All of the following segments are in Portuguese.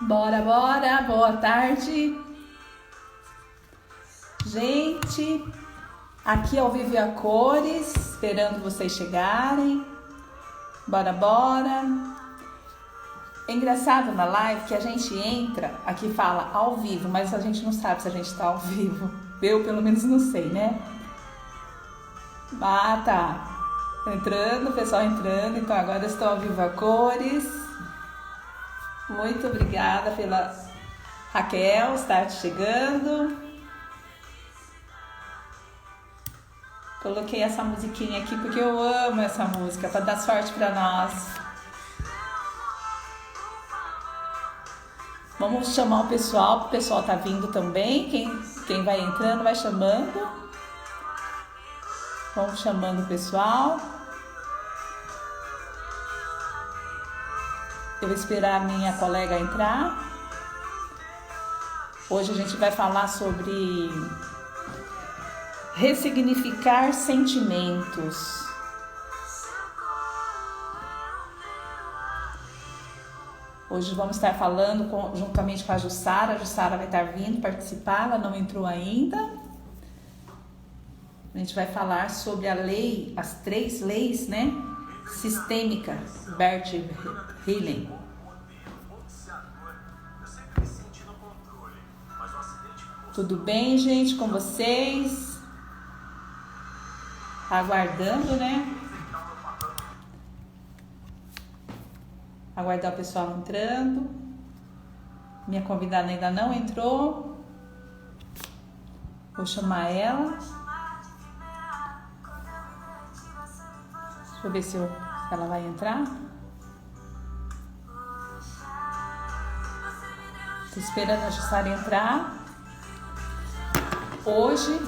Bora, bora, boa tarde. Gente, aqui ao vivo e a cores, esperando vocês chegarem. Bora, bora. É engraçado na live que a gente entra, aqui fala ao vivo, mas a gente não sabe se a gente tá ao vivo. Eu, pelo menos, não sei, né? Ah, tá. Entrando, o pessoal entrando, então agora eu estou ao vivo a cores. Muito obrigada pela Raquel estar chegando. Coloquei essa musiquinha aqui porque eu amo essa música, para dar sorte para nós. Vamos chamar o pessoal tá vindo também. Quem vai entrando vai chamando. Vamos chamando o pessoal. Eu vou esperar a minha colega entrar. Hoje a gente vai falar sobre ressignificar sentimentos. Hoje vamos estar falando juntamente com a Jussara. A Jussara vai estar vindo participar, ela não entrou ainda. A gente vai falar sobre a lei, as 3 leis, né? Sistêmicas, Bert Hellinger. Tudo bem, gente, com vocês? Aguardando, né? Aguardar o pessoal entrando. Minha convidada ainda não entrou. Vou chamar ela. Deixa eu ver se ela vai entrar. Estou esperando a Jussara entrar. Hoje,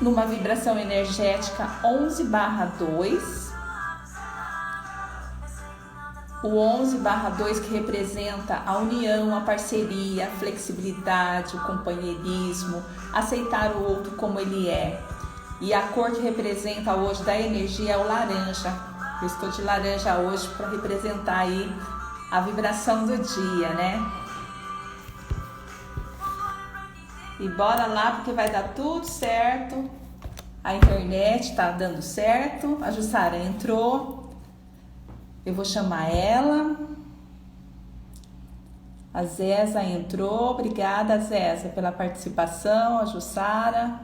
numa vibração energética 11/2. O 11/2 que representa a união, a parceria, a flexibilidade, o companheirismo, aceitar o outro como ele é. E a cor que representa hoje da energia é o laranja. Eu estou de laranja hoje para representar aí a vibração do dia, né? E bora lá porque vai dar tudo certo. A internet está dando certo. A Jussara entrou. Eu vou chamar ela. A Zéza entrou. Obrigada, Zéza, pela participação. A Jussara.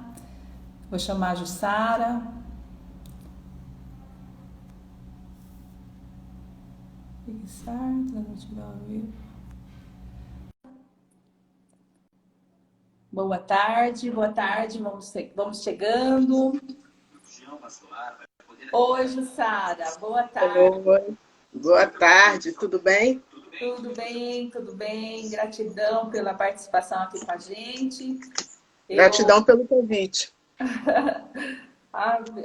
Vou chamar a Jussara. Boa tarde, vamos chegando. Oi, Jussara, boa tarde. Oi, boa tarde, tudo bem? Tudo bem, tudo bem. Gratidão pela participação aqui com a gente. Gratidão pelo convite.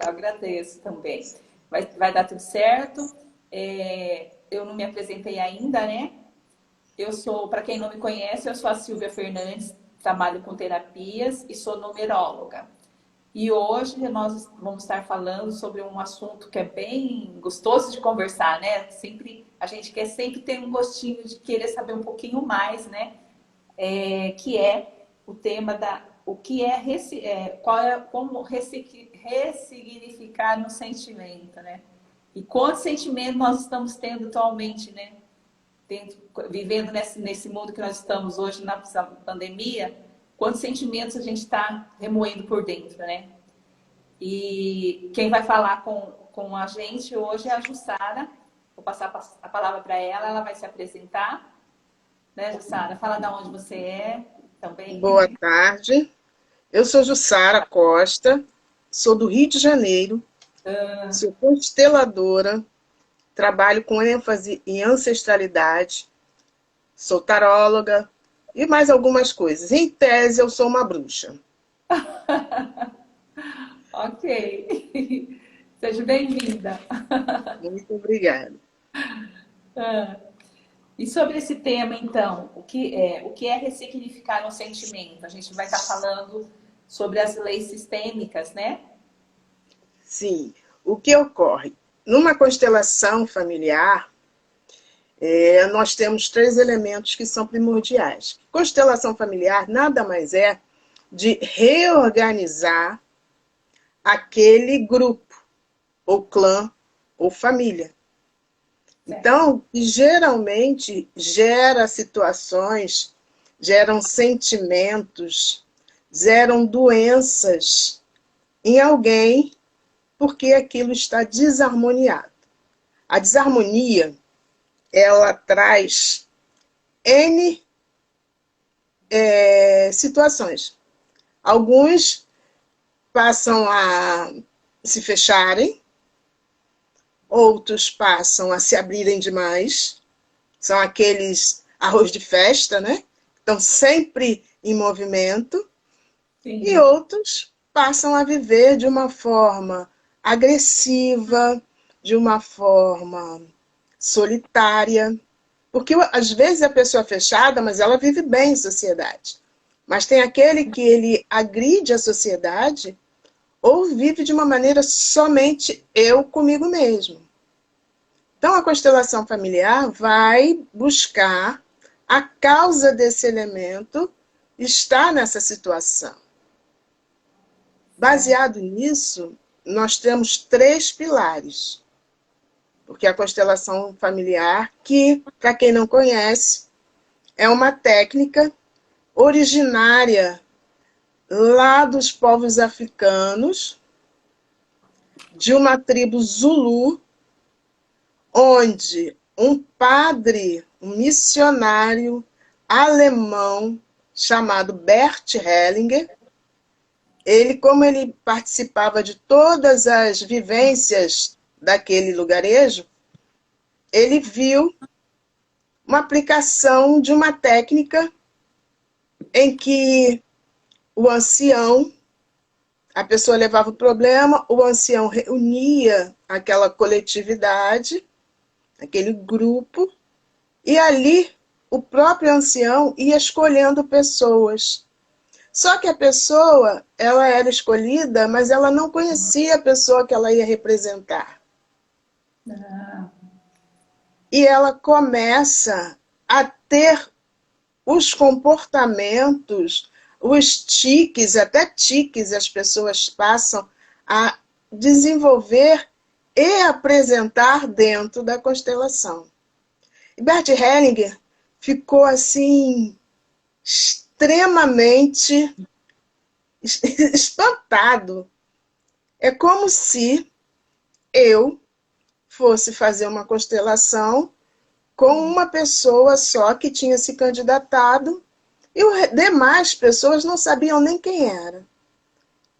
Agradeço também. Vai dar tudo certo. Eu não me apresentei ainda, né? Eu sou, para quem não me conhece, eu sou a Silvia Fernandes, trabalho com terapias e sou numeróloga. E hoje nós vamos estar falando sobre um assunto que é bem gostoso de conversar, né? A gente quer sempre ter um gostinho de querer saber um pouquinho mais, né? Que é o tema como ressignificar no sentimento, né? E quanto sentimento nós estamos tendo atualmente, né? Vivendo nesse mundo que nós estamos hoje na pandemia, quantos sentimentos a gente está remoendo por dentro, né? E quem vai falar com a gente hoje é a Jussara. Vou passar a palavra para ela, ela vai se apresentar. Né, Jussara? Fala de onde você é também. Boa tarde. Eu sou Jussara Costa, sou do Rio de Janeiro, sou consteladora, trabalho com ênfase em ancestralidade, sou taróloga e mais algumas coisas. Em tese, eu sou uma bruxa. Ok. Seja bem-vinda. Muito obrigada. E sobre esse tema, então, o que é ressignificar um sentimento? A gente vai estar falando sobre as leis sistêmicas, né? Sim. O que ocorre? numa constelação familiar, nós temos 3 elementos que são primordiais. Constelação familiar nada mais é de reorganizar aquele grupo, ou clã, ou família. Então, geralmente, gera situações, geram sentimentos, geram doenças em alguém, porque aquilo está desarmoniado. A desarmonia, ela traz N situações. Alguns passam a se fecharem, outros passam a se abrirem demais, são aqueles arroz de festa, né? Estão sempre em movimento. Sim. E outros passam a viver de uma forma agressiva, de uma forma solitária. Porque às vezes a pessoa é fechada, mas ela vive bem em sociedade. Mas tem aquele que ele agride a sociedade ou vive de uma maneira somente eu comigo mesmo. Então a constelação familiar vai buscar a causa desse elemento estar nessa situação. Baseado nisso, nós temos 3 pilares. Porque a constelação familiar, que, para quem não conhece, é uma técnica originária lá dos povos africanos, de uma tribo Zulu, onde um padre, um missionário alemão, chamado Bert Hellinger, como ele participava de todas as vivências daquele lugarejo, ele viu uma aplicação de uma técnica em que o ancião, a pessoa levava o problema, o ancião reunia aquela coletividade, aquele grupo, e ali o próprio ancião ia escolhendo pessoas. Só que a pessoa, ela era escolhida, mas ela não conhecia a pessoa que ela ia representar. E ela começa a ter os comportamentos, os tiques, até tiques as pessoas passam a desenvolver e apresentar dentro da constelação. E Bert Hellinger ficou assim extremamente espantado. É como se eu fosse fazer uma constelação com uma pessoa só que tinha se candidatado e as demais pessoas não sabiam nem quem era.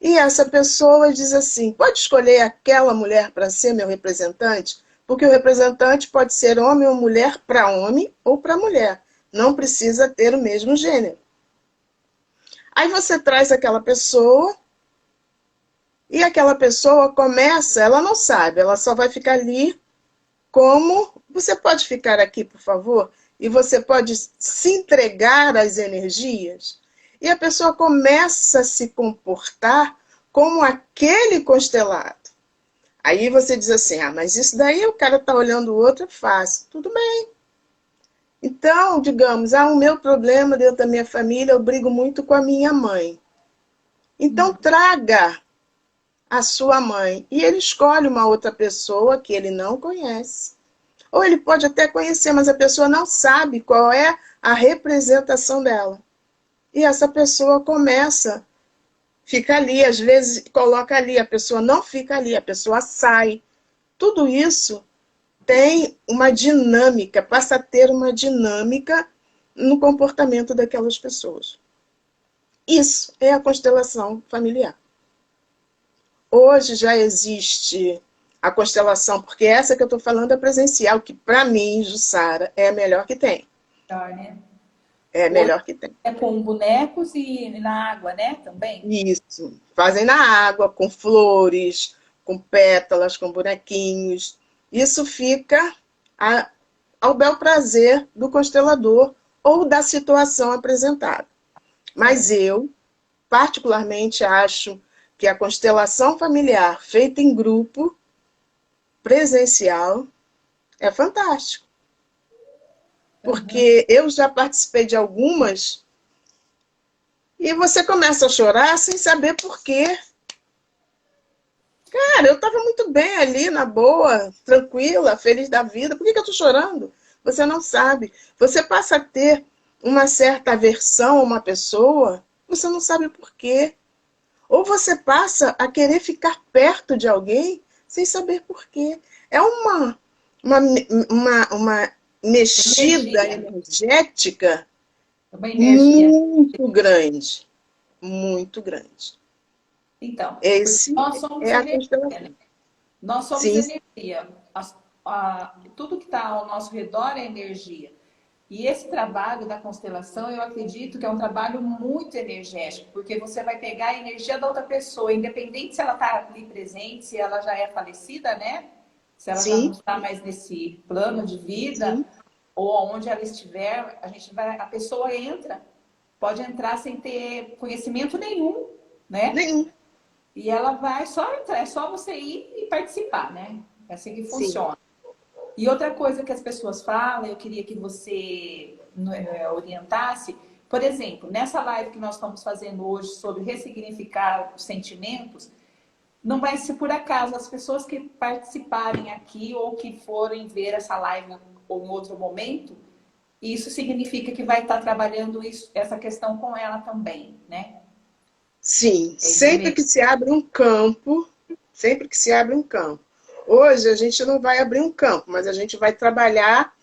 E essa pessoa diz assim, pode escolher aquela mulher para ser meu representante? Porque o representante pode ser homem ou mulher para homem ou para mulher. Não precisa ter o mesmo gênero. Aí você traz aquela pessoa e aquela pessoa começa, ela não sabe, ela só vai ficar ali como... Você pode ficar aqui, por favor? E você pode se entregar às energias? E a pessoa começa a se comportar como aquele constelado. Aí você diz assim, mas isso daí o cara está olhando o outro, é fácil. Tudo bem. Então, digamos, o meu problema dentro da minha família, eu brigo muito com a minha mãe. Então, traga a sua mãe. E ele escolhe uma outra pessoa que ele não conhece. Ou ele pode até conhecer, mas a pessoa não sabe qual é a representação dela. E essa pessoa começa, fica ali, às vezes coloca ali, a pessoa não fica ali, a pessoa sai. Tudo isso tem uma dinâmica, passa a ter uma dinâmica no comportamento daquelas pessoas. Isso é a constelação familiar. Hoje já existe a constelação, porque essa que eu estou falando é presencial, que para mim, Jussara, é a melhor que tem. Né? É a melhor que tem. É com bonecos e na água, né? Também? Isso. Fazem na água, com flores, com pétalas, com bonequinhos. Isso fica ao bel prazer do constelador ou da situação apresentada. Mas eu, particularmente, acho que a constelação familiar feita em grupo presencial é fantástico. Uhum. Porque eu já participei de algumas e você começa a chorar sem saber por quê. Cara, eu estava muito bem ali, na boa, tranquila, feliz da vida. Por que eu estou chorando? Você não sabe. Você passa a ter uma certa aversão a uma pessoa, você não sabe por quê. Ou você passa a querer ficar perto de alguém sem saber por quê. É uma, uma mexida Energia. energética É uma energia. muito grande. Muito grande. Então, porque Esse nós somos é a energia, né? constelação. Nós somos Sim, energia. Tudo que está ao nosso redor é energia. E esse trabalho da constelação, eu acredito que é um trabalho muito energético, porque você vai pegar a energia da outra pessoa, independente se ela está ali presente, se ela já é falecida, né? Se ela já não sim, está mais nesse plano de vida, sim. ou onde ela estiver, a pessoa entra, pode entrar sem ter conhecimento nenhum, né? Nenhum. E ela vai só entrar, é só você ir e participar, né? É assim que Sim. funciona. E outra coisa que as pessoas falam, eu queria que você orientasse, por exemplo, nessa live que nós estamos fazendo hoje sobre ressignificar os sentimentos, não vai ser por acaso as pessoas que participarem aqui ou que forem ver essa live ou em outro momento, isso significa que vai estar trabalhando isso, essa questão com ela também, né? Sim, É isso sempre mesmo. que se abre um campo, sempre que se abre um campo. Hoje a gente não vai abrir um campo, mas a gente vai trabalhar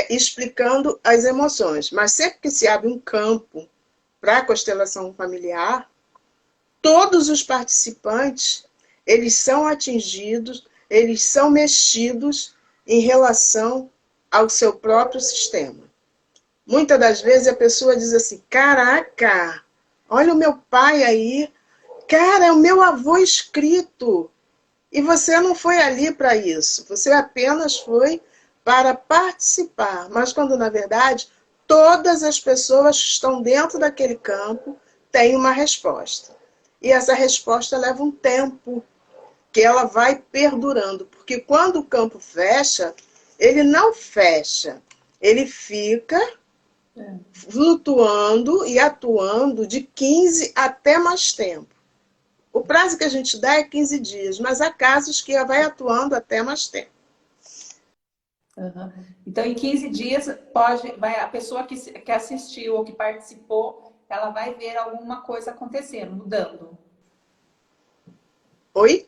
explicando as emoções. Mas sempre que se abre um campo para a constelação familiar, todos os participantes, eles são atingidos, eles são mexidos em relação ao seu próprio sistema. Muitas das vezes a pessoa diz assim, caraca, olha o meu pai aí, cara, é o meu avô escrito. E você não foi ali para isso. Você apenas foi para participar. Mas quando, na verdade, todas as pessoas que estão dentro daquele campo têm uma resposta. E essa resposta leva um tempo, que ela vai perdurando. Porque quando o campo fecha, ele não fecha. Ele fica flutuando e atuando de 15 até mais tempo. O prazo que a gente dá é 15 dias, mas há casos que vai atuando até mais tempo. Uhum. Então, em 15 dias, a pessoa que assistiu ou que participou, ela vai ver alguma coisa acontecendo, mudando. Oi?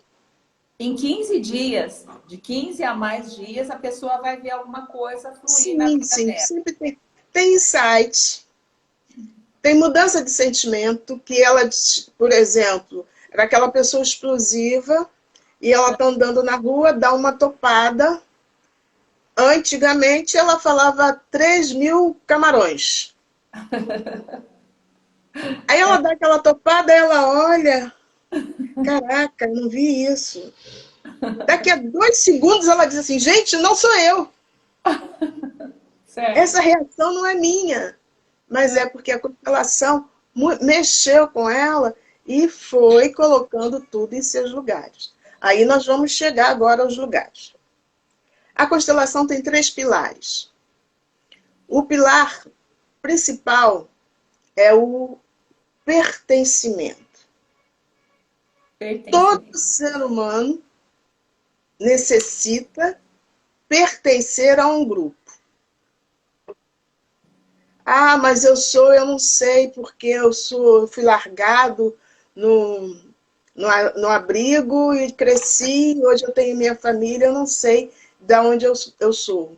Em 15 dias, de 15 a mais dias, a pessoa vai ver alguma coisa fluir na Sim, vida sim, dela. sempre tem insight, tem mudança de sentimento, que ela, por exemplo, era aquela pessoa explosiva e ela está andando na rua, dá uma topada. Antigamente ela falava 3.000 camarões. Aí ela dá aquela topada e ela olha, caraca, eu não vi isso. Daqui a 2 segundos ela diz assim, gente, não sou eu. Certo? Essa reação não é minha, mas é porque a constelação mexeu com ela e foi colocando tudo em seus lugares. Aí nós vamos chegar agora aos lugares. A constelação tem 3 pilares. O pilar principal é o pertencimento. Todo Pertencimento. ser humano necessita pertencer a um grupo. Ah, mas eu não sei porque fui largado no, no abrigo e cresci, hoje eu tenho minha família, eu não sei de onde eu sou.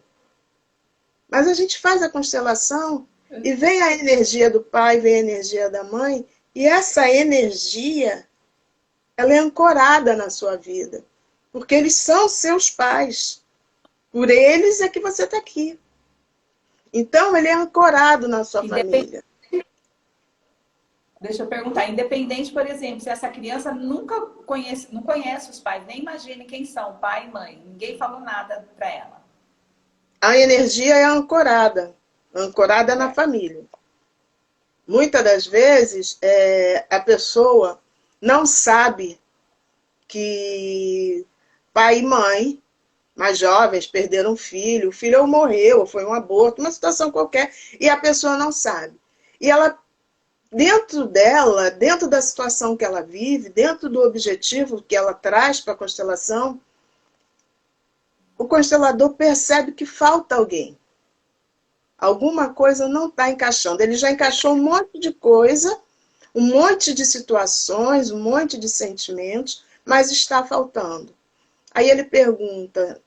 Mas a gente faz a constelação e vem a energia do pai, vem a energia da mãe, e essa energia, ela é ancorada na sua vida, porque eles são seus pais. Por eles é que você está aqui. Então, ele é ancorado na sua família. Deixa eu perguntar, independente, por exemplo, se essa criança não conhece os pais, nem imagine quem são, pai e mãe, ninguém falou nada para ela. A energia é ancorada na Certo? família. Muitas das vezes, a pessoa não sabe que pai e mãe mais jovens perderam um filho, o filho ou morreu, ou foi um aborto, uma situação qualquer, e a pessoa não sabe. E ela, dentro dela, dentro da situação que ela vive, dentro do objetivo que ela traz para a constelação, o constelador percebe que falta alguém. Alguma coisa não está encaixando. Ele já encaixou um monte de coisa, um monte de situações, um monte de sentimentos, mas está faltando. Aí ele pergunta,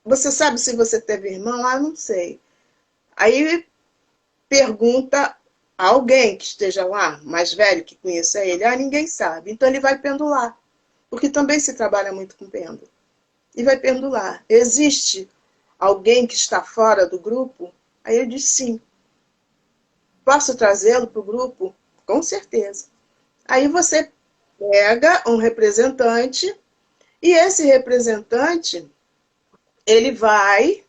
você sabe se você teve irmão? Ah, não sei. Aí pergunta a alguém que esteja lá, mais velho, que conheça ele. Ah, ninguém sabe. Então ele vai pendular, porque também se trabalha muito com pêndulo. E vai pendular. Existe alguém que está fora do grupo? Aí ele diz sim. Posso trazê-lo para o grupo? Com certeza. Aí você pega um representante e esse representante, ele vai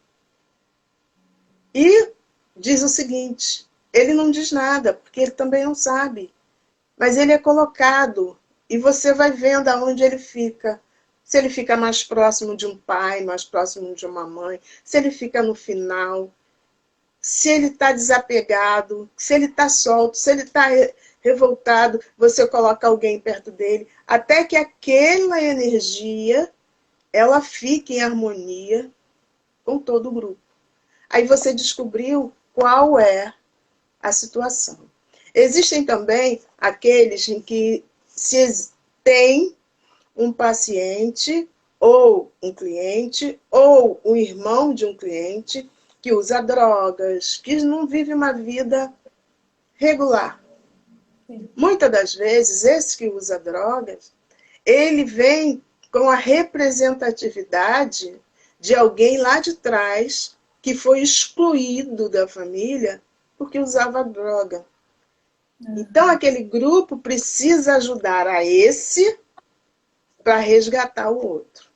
e diz o seguinte, ele não diz nada, porque ele também não sabe, mas ele é colocado e você vai vendo aonde ele fica. Se ele fica mais próximo de um pai, mais próximo de uma mãe, se ele fica no final, se ele está desapegado, se ele está solto, se ele está revoltado, você coloca alguém perto dele, até que aquela energia ela fique em harmonia com todo o grupo. Aí você descobriu qual é a situação. Existem também aqueles em que se tem um paciente ou um cliente ou um irmão de um cliente que usa drogas, que não vive uma vida regular. Sim. Muitas das vezes, esse que usa drogas, ele vem com a representatividade de alguém lá de trás que foi excluído da família porque usava droga. Então, aquele grupo precisa ajudar a esse para resgatar o outro.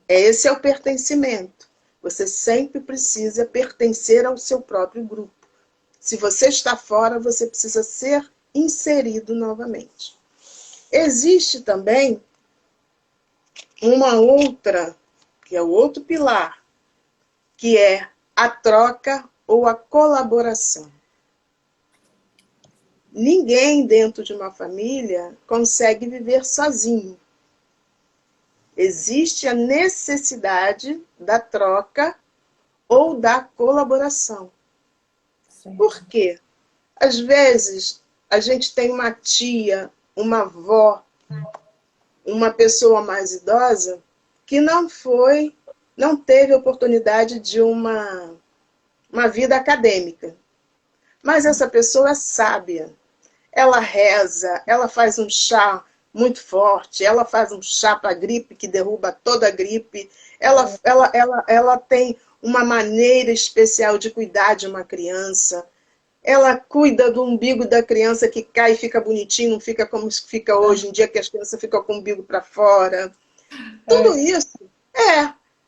Esse é o pertencimento. Você sempre precisa pertencer ao seu próprio grupo. Se você está fora, você precisa ser inserido novamente. Existe também uma outra, que é o outro pilar, que é a troca ou a colaboração. Ninguém dentro de uma família consegue viver sozinho. Existe a necessidade da troca ou da colaboração. Sim. Por quê? Às vezes, a gente tem uma tia, uma avó, uma pessoa mais idosa que não teve oportunidade de uma vida acadêmica. Mas essa pessoa é sábia. Ela reza, ela faz um chá muito forte, ela faz um chá para a gripe que derruba toda a gripe, ela tem uma maneira especial de cuidar de uma criança, ela cuida do umbigo da criança que cai e fica bonitinho, não fica como fica hoje em dia, que as crianças ficam com o umbigo para fora. Tudo isso,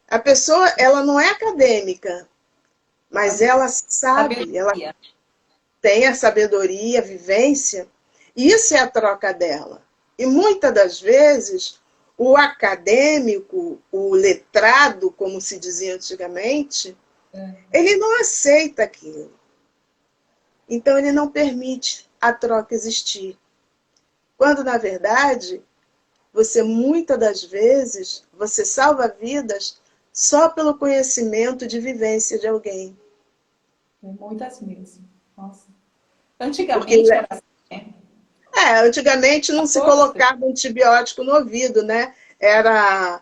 a pessoa ela não é acadêmica, mas ela sabe, ela tem a sabedoria, a vivência, e isso é a troca dela. E muitas das vezes, o acadêmico, o letrado, como se dizia antigamente, ele não aceita aquilo. Então, ele não permite a troca existir. Quando, na verdade, muitas das vezes, você salva vidas só pelo conhecimento de vivência de alguém. Muitas vezes. Nossa. Antigamente era assim, né? Antigamente não se colocava antibiótico no ouvido, né? Era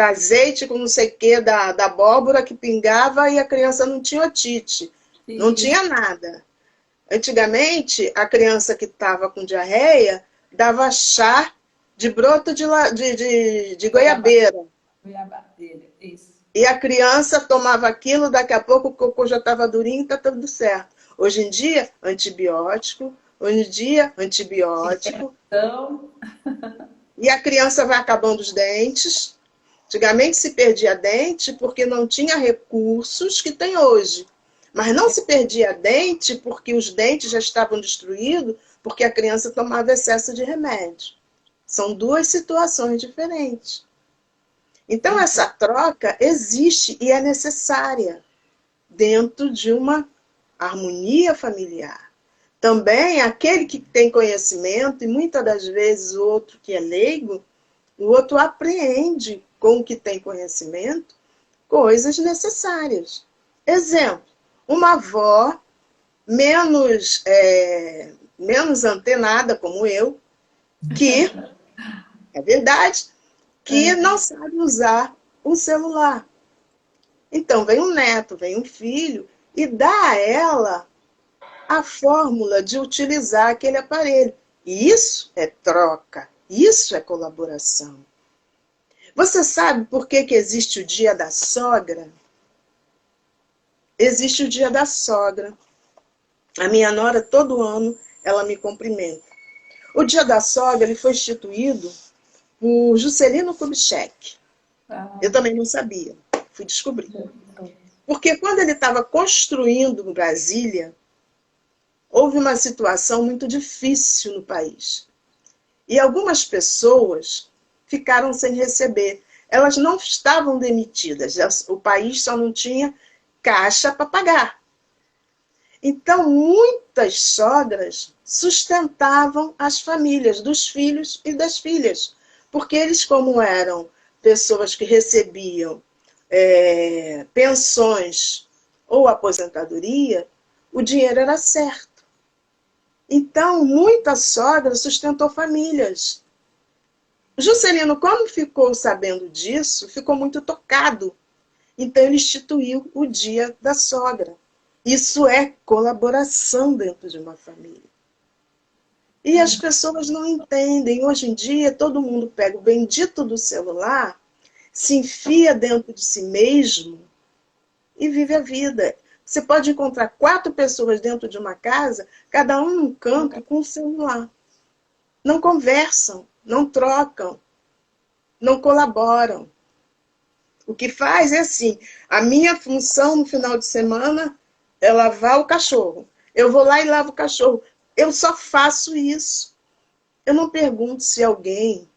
azeite com não sei o que da abóbora que pingava e a criança não tinha otite. Sim. Não tinha nada. Antigamente, a criança que estava com diarreia dava chá de broto de goiabeira. Goiabeira, isso. E a criança tomava aquilo, daqui a pouco o cocô já estava durinho e está tudo certo. Hoje em dia, antibiótico. Então... E a criança vai acabando os dentes. Antigamente se perdia dente porque não tinha recursos que tem hoje. Mas não se perdia dente porque os dentes já estavam destruídos, porque a criança tomava excesso de remédio. São duas situações diferentes. Então, essa troca existe e é necessária dentro de uma harmonia familiar. Também, aquele que tem conhecimento, e muitas das vezes o outro que é leigo, o outro apreende com o que tem conhecimento coisas necessárias. Exemplo, uma avó menos antenada como eu, que, é verdade, que não sabe usar um celular. Então vem um neto, vem um filho e dá a ela a fórmula de utilizar aquele aparelho. E isso é troca, isso é colaboração. Você sabe por que existe o Dia da Sogra? Existe o Dia da Sogra. A minha nora, todo ano, ela me cumprimenta. O Dia da Sogra ele foi instituído por Juscelino Kubitschek. Eu também não sabia, fui descobrir. Porque quando ele estava construindo Brasília, houve uma situação muito difícil no país. E algumas pessoas ficaram sem receber. Elas não estavam demitidas, o país só não tinha caixa para pagar. Então, muitas sogras sustentavam as famílias dos filhos e das filhas, porque eles, como eram pessoas que recebiam pensões ou aposentadoria, o dinheiro era certo. Então, muita sogra sustentou famílias. Juscelino, quando ficou sabendo disso, ficou muito tocado. Então, ele instituiu o Dia da Sogra. Isso é colaboração dentro de uma família. E as pessoas não entendem. Hoje em dia, todo mundo pega o bendito do celular, se enfia dentro de si mesmo e vive a vida. Você pode encontrar 4 pessoas dentro de uma casa, cada um num canto com o celular. Não conversam, não trocam, não colaboram. O que faz é assim, a minha função no final de semana é lavar o cachorro. Eu vou lá e lavo o cachorro. Eu só faço isso. Eu não pergunto se alguém,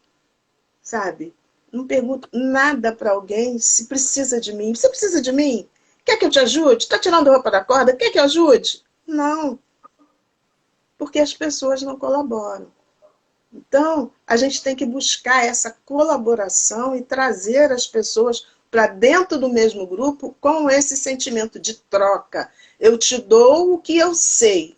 sabe? Não pergunto nada para alguém se precisa de mim. Você precisa de mim? Quer que eu te ajude? Está tirando roupa da corda? Quer que eu ajude? Não. Porque as pessoas não colaboram. Então, a gente tem que buscar essa colaboração e trazer as pessoas para dentro do mesmo grupo com esse sentimento de troca. Eu te dou o que eu sei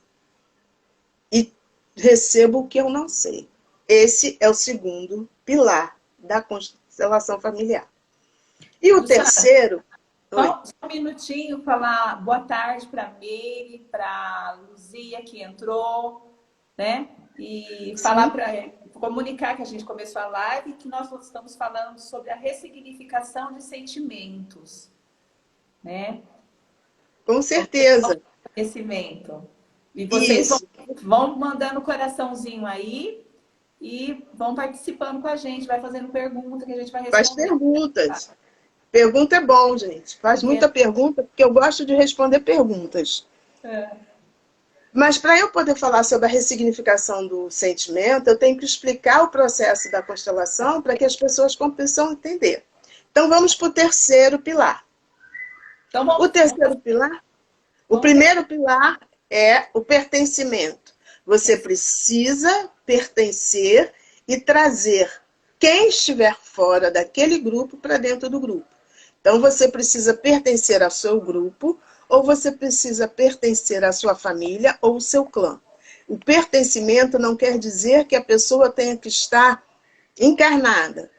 e recebo o que eu não sei. Esse é o segundo pilar da constelação familiar. E o terceiro... Só um minutinho, falar boa tarde para a Meire, para a Luzia que entrou, né? E falar para comunicar que a gente começou a live e que nós estamos falando sobre a ressignificação de sentimentos, né? Com certeza. Conhecimento. E vocês vão mandando coraçãozinho aí e vão participando com a gente, vai fazendo pergunta que a gente vai responder. Faz perguntas. Pergunta é bom, gente. Faz muita pergunta, porque eu gosto de responder perguntas. Mas para eu poder falar sobre a ressignificação do sentimento, eu tenho que explicar o processo da constelação para que as pessoas possam entender. Então vamos para o terceiro pilar. Então, o terceiro pilar, o primeiro pilar é o pertencimento. Você precisa pertencer e trazer quem estiver fora daquele grupo para dentro do grupo. Então, você precisa pertencer ao seu grupo, ou você precisa pertencer à sua família ou ao seu clã. O pertencimento não quer dizer que a pessoa tenha que estar encarnada.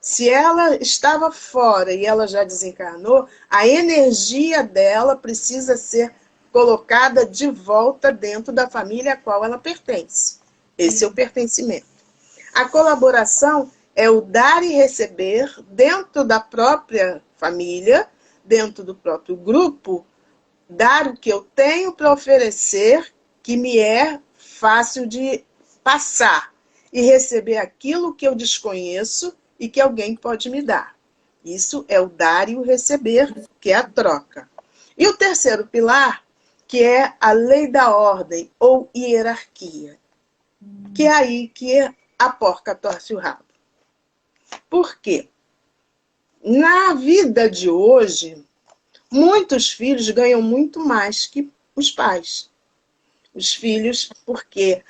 Se ela estava fora e ela já desencarnou, a energia dela precisa ser colocada de volta dentro da família a qual ela pertence. Esse é o pertencimento. A colaboração é o dar e receber dentro da própria família, dentro do próprio grupo, dar o que eu tenho para oferecer, que me é fácil de passar, e receber aquilo que eu desconheço e que alguém pode me dar. Isso é o dar e o receber, que é a troca. E o terceiro pilar, que é a lei da ordem, ou hierarquia, que é aí que a porca torce o rabo. Por quê? Na vida de hoje, muitos filhos ganham muito mais que os pais. Os filhos, porque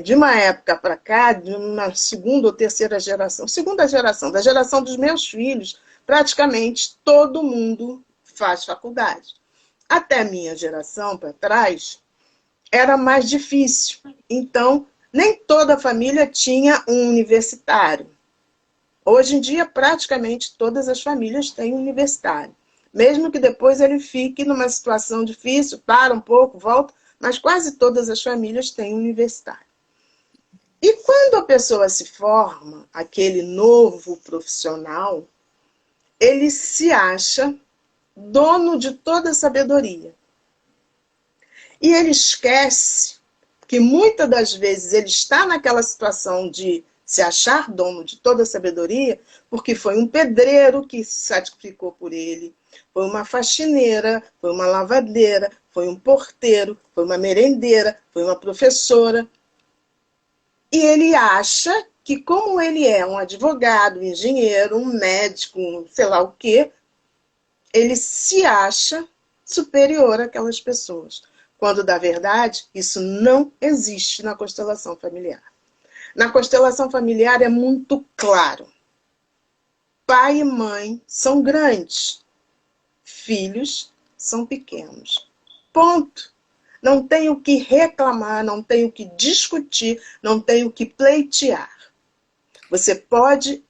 de uma época para cá, de uma segunda ou terceira geração, segunda geração, da geração dos meus filhos, praticamente todo mundo faz faculdade. Até a minha geração para trás, era mais difícil. Então, nem toda a família tinha um universitário. Hoje em dia, praticamente todas as famílias têm um universitário. Mesmo que depois ele fique numa situação difícil, para um pouco, volta, mas quase todas as famílias têm um universitário. E quando a pessoa se forma, aquele novo profissional, ele se acha dono de toda a sabedoria. E ele esquece que muitas das vezes ele está naquela situação de se achar dono de toda a sabedoria, porque foi um pedreiro que se sacrificou por ele, foi uma faxineira, foi uma lavadeira, foi um porteiro, foi uma merendeira, foi uma professora. E ele acha que, como ele é um advogado, um engenheiro, um médico, sei lá o quê, ele se acha superior àquelas pessoas. Quando, na verdade, isso não existe na constelação familiar. Na constelação familiar é muito claro. Pai e mãe são grandes. Filhos são pequenos. Ponto. Não tem o que reclamar, não tem o que discutir, não tem o que pleitear. Você pode...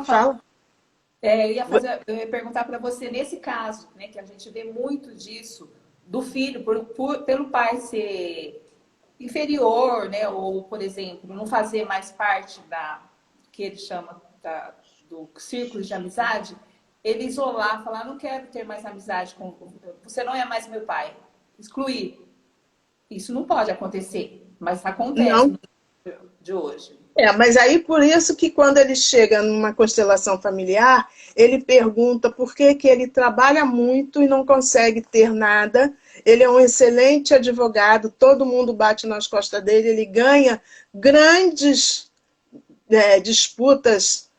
Fala. Eu ia perguntar para você, nesse caso, né, que a gente vê muito disso, do filho, pelo pai ser inferior, né, ou, por exemplo, não fazer mais parte que ele chama do círculo de amizade, ele isolar, falar, não quero ter mais amizade com você, não é mais meu pai. Excluir. Isso não pode acontecer, mas acontece não. no dia de hoje. Mas aí por isso que quando ele chega numa constelação familiar, ele pergunta por que ele trabalha muito e não consegue ter nada. Ele é um excelente advogado, todo mundo bate nas costas dele, ele ganha grandes disputas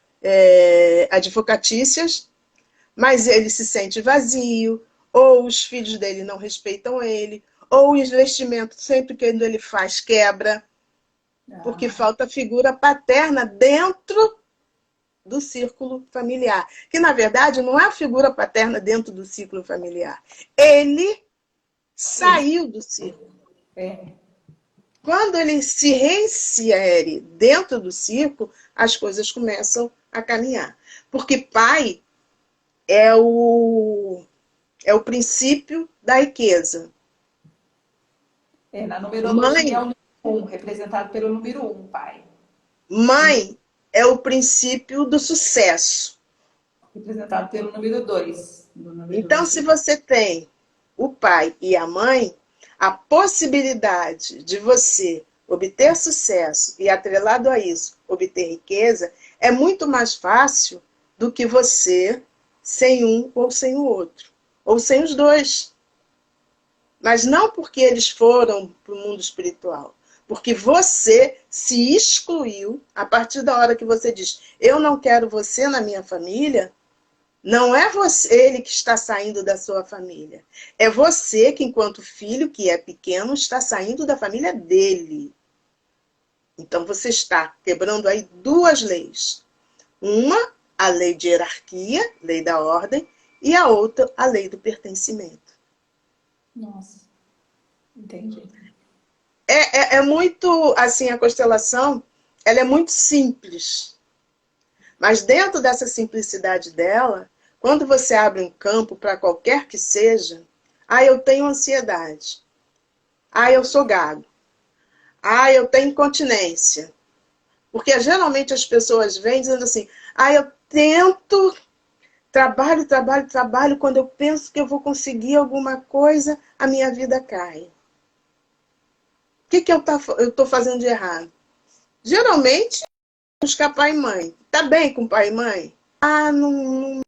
advocatícias, mas ele se sente vazio, ou os filhos dele não respeitam ele, ou o investimento sempre que ele faz quebra, porque falta figura paterna dentro do círculo familiar. Que, na verdade, não é a figura paterna dentro do círculo familiar. Ele saiu do círculo. Quando ele se reinsere dentro do círculo, as coisas começam a caminhar. Porque pai é o princípio da riqueza. Na numerologia é o número 1, representado pelo número 1, pai. Mãe é o princípio do sucesso. Representado pelo número 2. Então, se você tem o pai e a mãe, a possibilidade de você obter sucesso e, atrelado a isso, obter riqueza, é muito mais fácil do que você sem um ou sem o outro. Ou sem os dois. Mas não porque eles foram para o mundo espiritual. Porque você se excluiu a partir da hora que você diz eu não quero você na minha família. Não é ele que está saindo da sua família. É você que, enquanto filho, que é pequeno, está saindo da família dele. Então você está quebrando aí duas leis. Uma, a lei de hierarquia, lei da ordem, e a outra, a lei do pertencimento. Nossa, entendi. É muito, assim, a constelação, ela é muito simples. Mas dentro dessa simplicidade dela, quando você abre um campo para qualquer que seja, eu tenho ansiedade. Eu sou gado. Eu tenho incontinência. Porque geralmente as pessoas vêm dizendo assim, eu tento, trabalho, quando eu penso que eu vou conseguir alguma coisa, a minha vida cai. O que eu estou fazendo de errado? Geralmente, buscar pai e mãe. Tá bem com pai e mãe? Não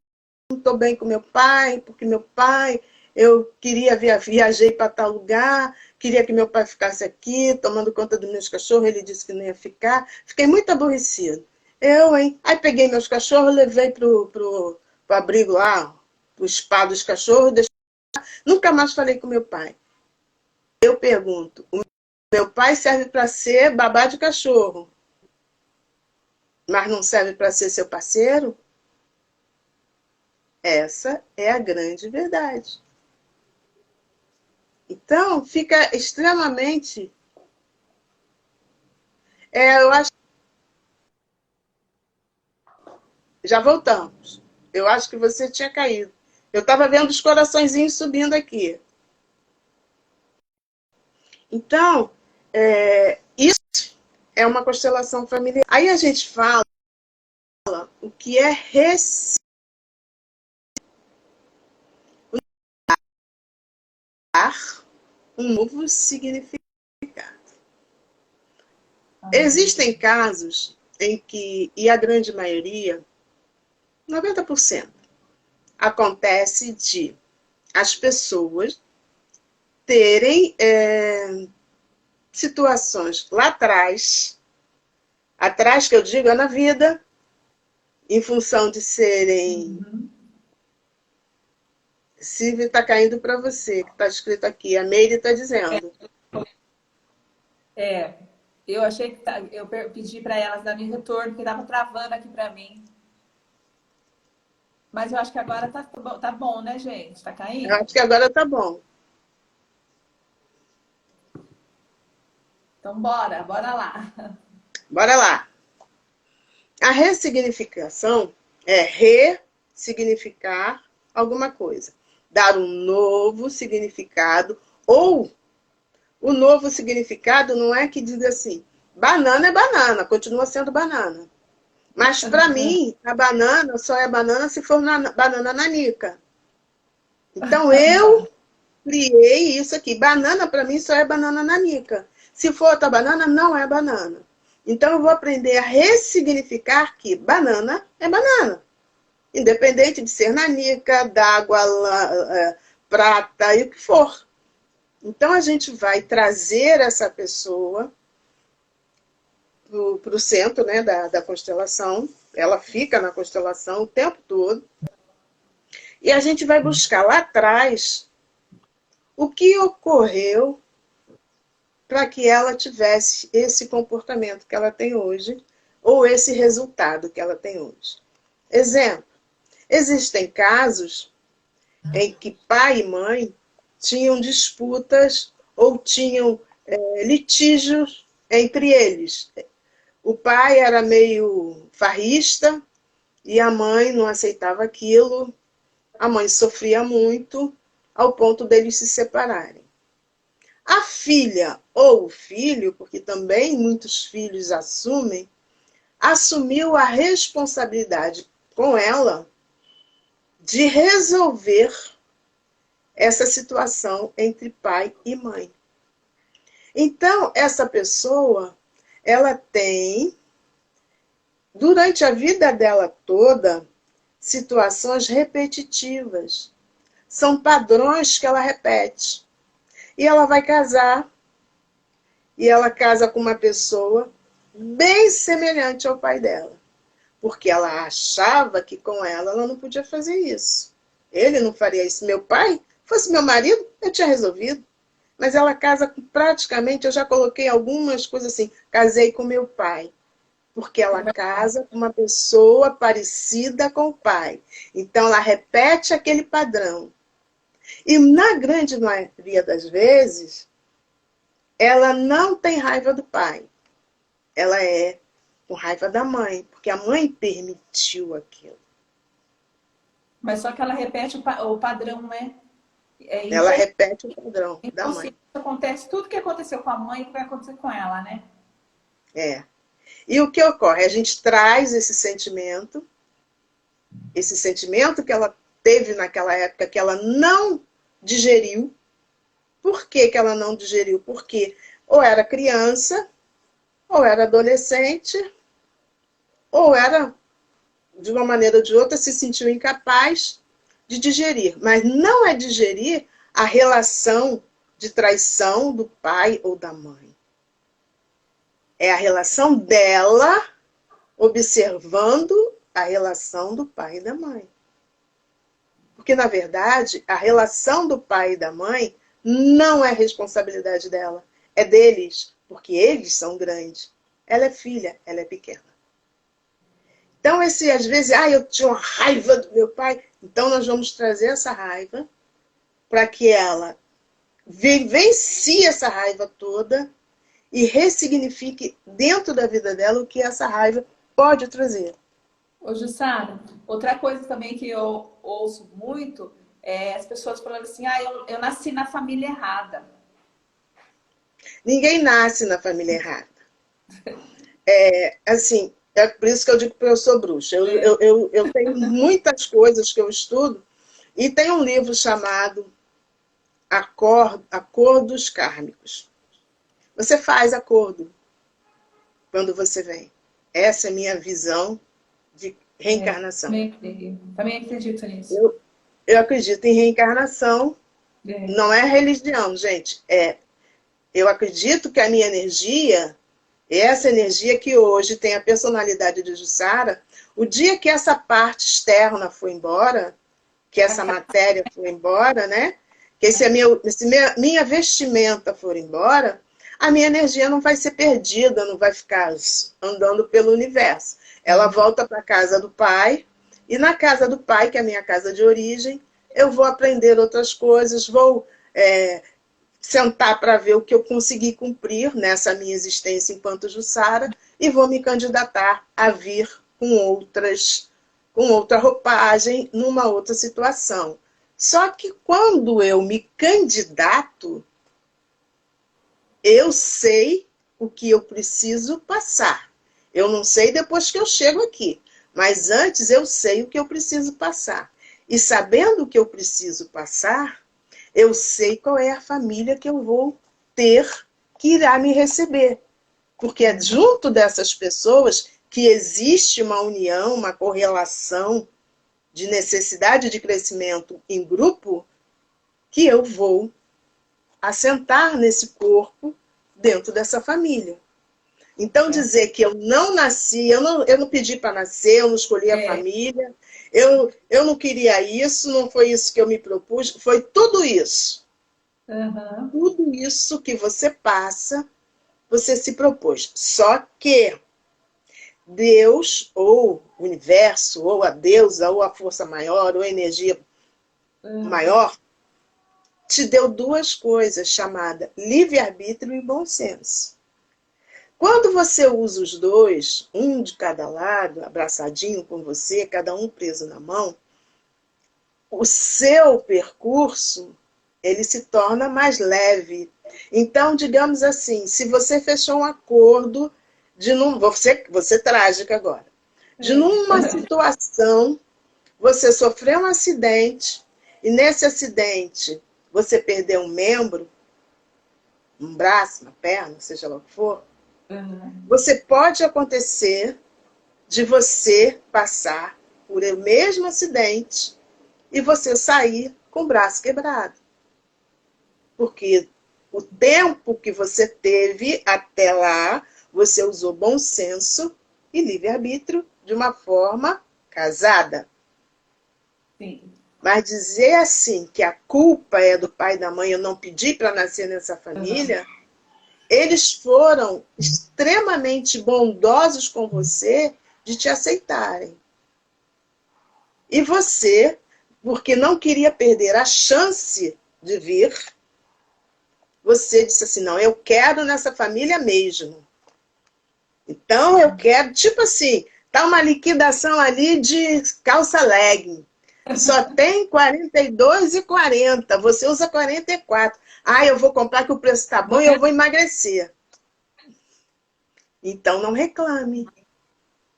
estou bem com meu pai, porque meu pai, eu queria viajei para tal lugar, queria que meu pai ficasse aqui, tomando conta dos meus cachorros, ele disse que não ia ficar. Fiquei muito aborrecido. Eu, hein? Aí peguei meus cachorros, levei pro abrigo lá, pro spa dos cachorros, deixei... Nunca mais falei com meu pai. Eu pergunto, o meu pai serve para ser babá de cachorro, mas não serve para ser seu parceiro? Essa é a grande verdade. Então, fica extremamente... eu acho... Já voltamos. Eu acho que você tinha caído. Eu estava vendo os coraçõezinhos subindo aqui. Então, isso é uma constelação familiar. Aí a gente fala o que é dar um novo significado. Existem casos em que, e a grande maioria, 90%, acontece de as pessoas terem situações lá atrás que eu digo é na vida, em função de serem... Silvia está caindo para você, que está escrito aqui. A Meire está dizendo. Eu achei que eu pedi para elas darem retorno, porque estava travando aqui para mim. Mas eu acho que agora tá bom, né, gente? Tá caindo? Eu acho que agora tá bom. Então, bora lá. Bora lá. A ressignificação é ressignificar alguma coisa. Dar um novo significado, ou o novo significado não é que diga assim, banana é banana, continua sendo banana. Mas para mim, a banana só é banana se for banana nanica. Então eu criei isso aqui. Banana para mim só é banana nanica. Se for outra banana, não é banana. Então eu vou aprender a ressignificar que banana é banana. Independente de ser nanica, d'água, prata e o que for. Então a gente vai trazer essa pessoa para o centro, né, da constelação. Ela fica na constelação o tempo todo. E a gente vai buscar lá atrás o que ocorreu para que ela tivesse esse comportamento que ela tem hoje, ou esse resultado que ela tem hoje. Exemplo, existem casos em que pai e mãe tinham disputas ou tinham litígios entre eles. O pai era meio farrista e a mãe não aceitava aquilo. A mãe sofria muito ao ponto deles se separarem. A filha ou o filho, porque também muitos filhos assumem, assumiu a responsabilidade com ela de resolver essa situação entre pai e mãe. Então, essa pessoa, ela tem, durante a vida dela toda, situações repetitivas. São padrões que ela repete. E ela vai casar, e ela casa com uma pessoa bem semelhante ao pai dela. Porque ela achava que com ela não podia fazer isso. Ele não faria isso. Meu pai, fosse meu marido, eu tinha resolvido. Mas ela casa com praticamente, eu já coloquei algumas coisas assim, casei com meu pai. Porque ela casa com uma pessoa parecida com o pai. Então ela repete aquele padrão. E na grande maioria das vezes, ela não tem raiva do pai. Ela é com raiva da mãe, porque a mãe permitiu aquilo. Mas só que ela repete o padrão, né? Ela repete o padrão da mãe. Acontece tudo que aconteceu com a mãe que vai acontecer com ela, né? E o que ocorre? A gente traz esse sentimento que ela teve naquela época, que ela não digeriu. Por que que ela não digeriu? Porque ou era criança, ou era adolescente, ou era, de uma maneira ou de outra, se sentiu incapaz de digerir. Mas não é digerir a relação de traição do pai ou da mãe. É a relação dela observando a relação do pai e da mãe. Porque, na verdade, a relação do pai e da mãe não é responsabilidade dela, é deles, porque eles são grandes. Ela é filha, ela é pequena. Então, às vezes, eu tinha uma raiva do meu pai. Então, nós vamos trazer essa raiva para que ela vivencie essa raiva toda e ressignifique dentro da vida dela o que essa raiva pode trazer. Ô, Jussara, outra coisa também que eu ouço muito é as pessoas falando assim, eu nasci na família errada. Ninguém nasce na família errada. Assim, é por isso que eu digo que eu sou bruxa. Eu tenho muitas coisas que eu estudo e tem um livro chamado Acordos Kármicos. Você faz acordo quando você vem. Essa é a minha visão de reencarnação. Também acredito nisso. Eu acredito em reencarnação. Não é religião, gente. Eu acredito que a minha energia, essa energia que hoje tem a personalidade de Jussara, o dia que essa parte externa foi embora, que essa matéria foi embora, né? Que minha vestimenta for embora, a minha energia não vai ser perdida, não vai ficar andando pelo universo. Ela volta para a casa do pai, e na casa do pai, que é a minha casa de origem, eu vou aprender outras coisas, vou sentar para ver o que eu consegui cumprir nessa minha existência enquanto Jussara e vou me candidatar a vir com outra roupagem, numa outra situação. Só que quando eu me candidato, eu sei o que eu preciso passar. Eu não sei depois que eu chego aqui, mas antes eu sei o que eu preciso passar. E sabendo o que eu preciso passar, eu sei qual é a família que eu vou ter que irá me receber. Porque é junto dessas pessoas que existe uma união, uma correlação de necessidade de crescimento em grupo, que eu vou assentar nesse corpo dentro dessa família. Então, dizer que eu não nasci, eu não pedi para nascer, eu não escolhi a família, eu não queria isso, não foi isso que eu me propus, foi tudo isso. Uhum. Tudo isso que você passa, você se propôs. Só que Deus, ou o universo, ou a deusa, ou a força maior, ou a energia maior, te deu duas coisas, chamadas livre-arbítrio e bom senso. Quando você usa os dois, um de cada lado, abraçadinho com você, cada um preso na mão, o seu percurso, ele se torna mais leve. Então, digamos assim, se você fechou um acordo você trágica agora, de numa situação, você sofreu um acidente, e nesse acidente você perdeu um membro, um braço, uma perna, seja lá o que for, você pode acontecer de você passar por o mesmo acidente e você sair com o braço quebrado. Porque o tempo que você teve até lá, você usou bom senso e livre-arbítrio de uma forma casada. Sim. Mas dizer assim que a culpa é do pai e da mãe, eu não pedi para nascer nessa família, eles foram extremamente bondosos com você de te aceitarem. E você, porque não queria perder a chance de vir, você disse assim, não, eu quero nessa família mesmo. Então eu quero, tipo assim, tá uma liquidação ali de calça legging. Só tem 42,40. Você usa 44. Eu vou comprar que o preço tá bom e eu vou emagrecer. Então não reclame.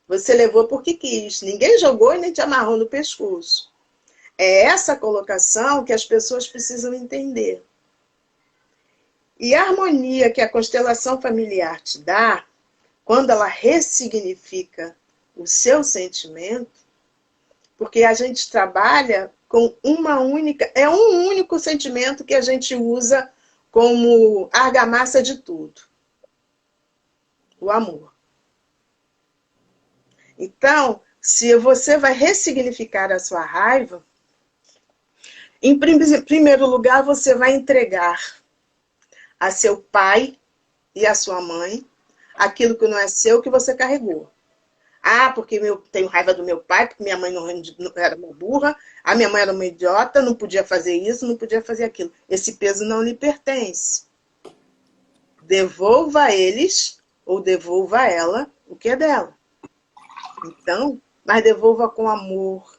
Você levou porque quis. Ninguém jogou e nem te amarrou no pescoço. É essa colocação que as pessoas precisam entender. E a harmonia que a constelação familiar te dá, quando ela ressignifica o seu sentimento, porque a gente trabalha com é um único sentimento que a gente usa como argamassa de tudo. O amor. Então, se você vai ressignificar a sua raiva, em primeiro lugar, você vai entregar a seu pai e a sua mãe aquilo que não é seu, que você carregou. Ah, porque eu tenho raiva do meu pai, porque minha mãe não era uma burra, a minha mãe era uma idiota, não podia fazer isso, não podia fazer aquilo. Esse peso não lhe pertence. Devolva a eles ou devolva a ela o que é dela. Então, mas devolva com amor,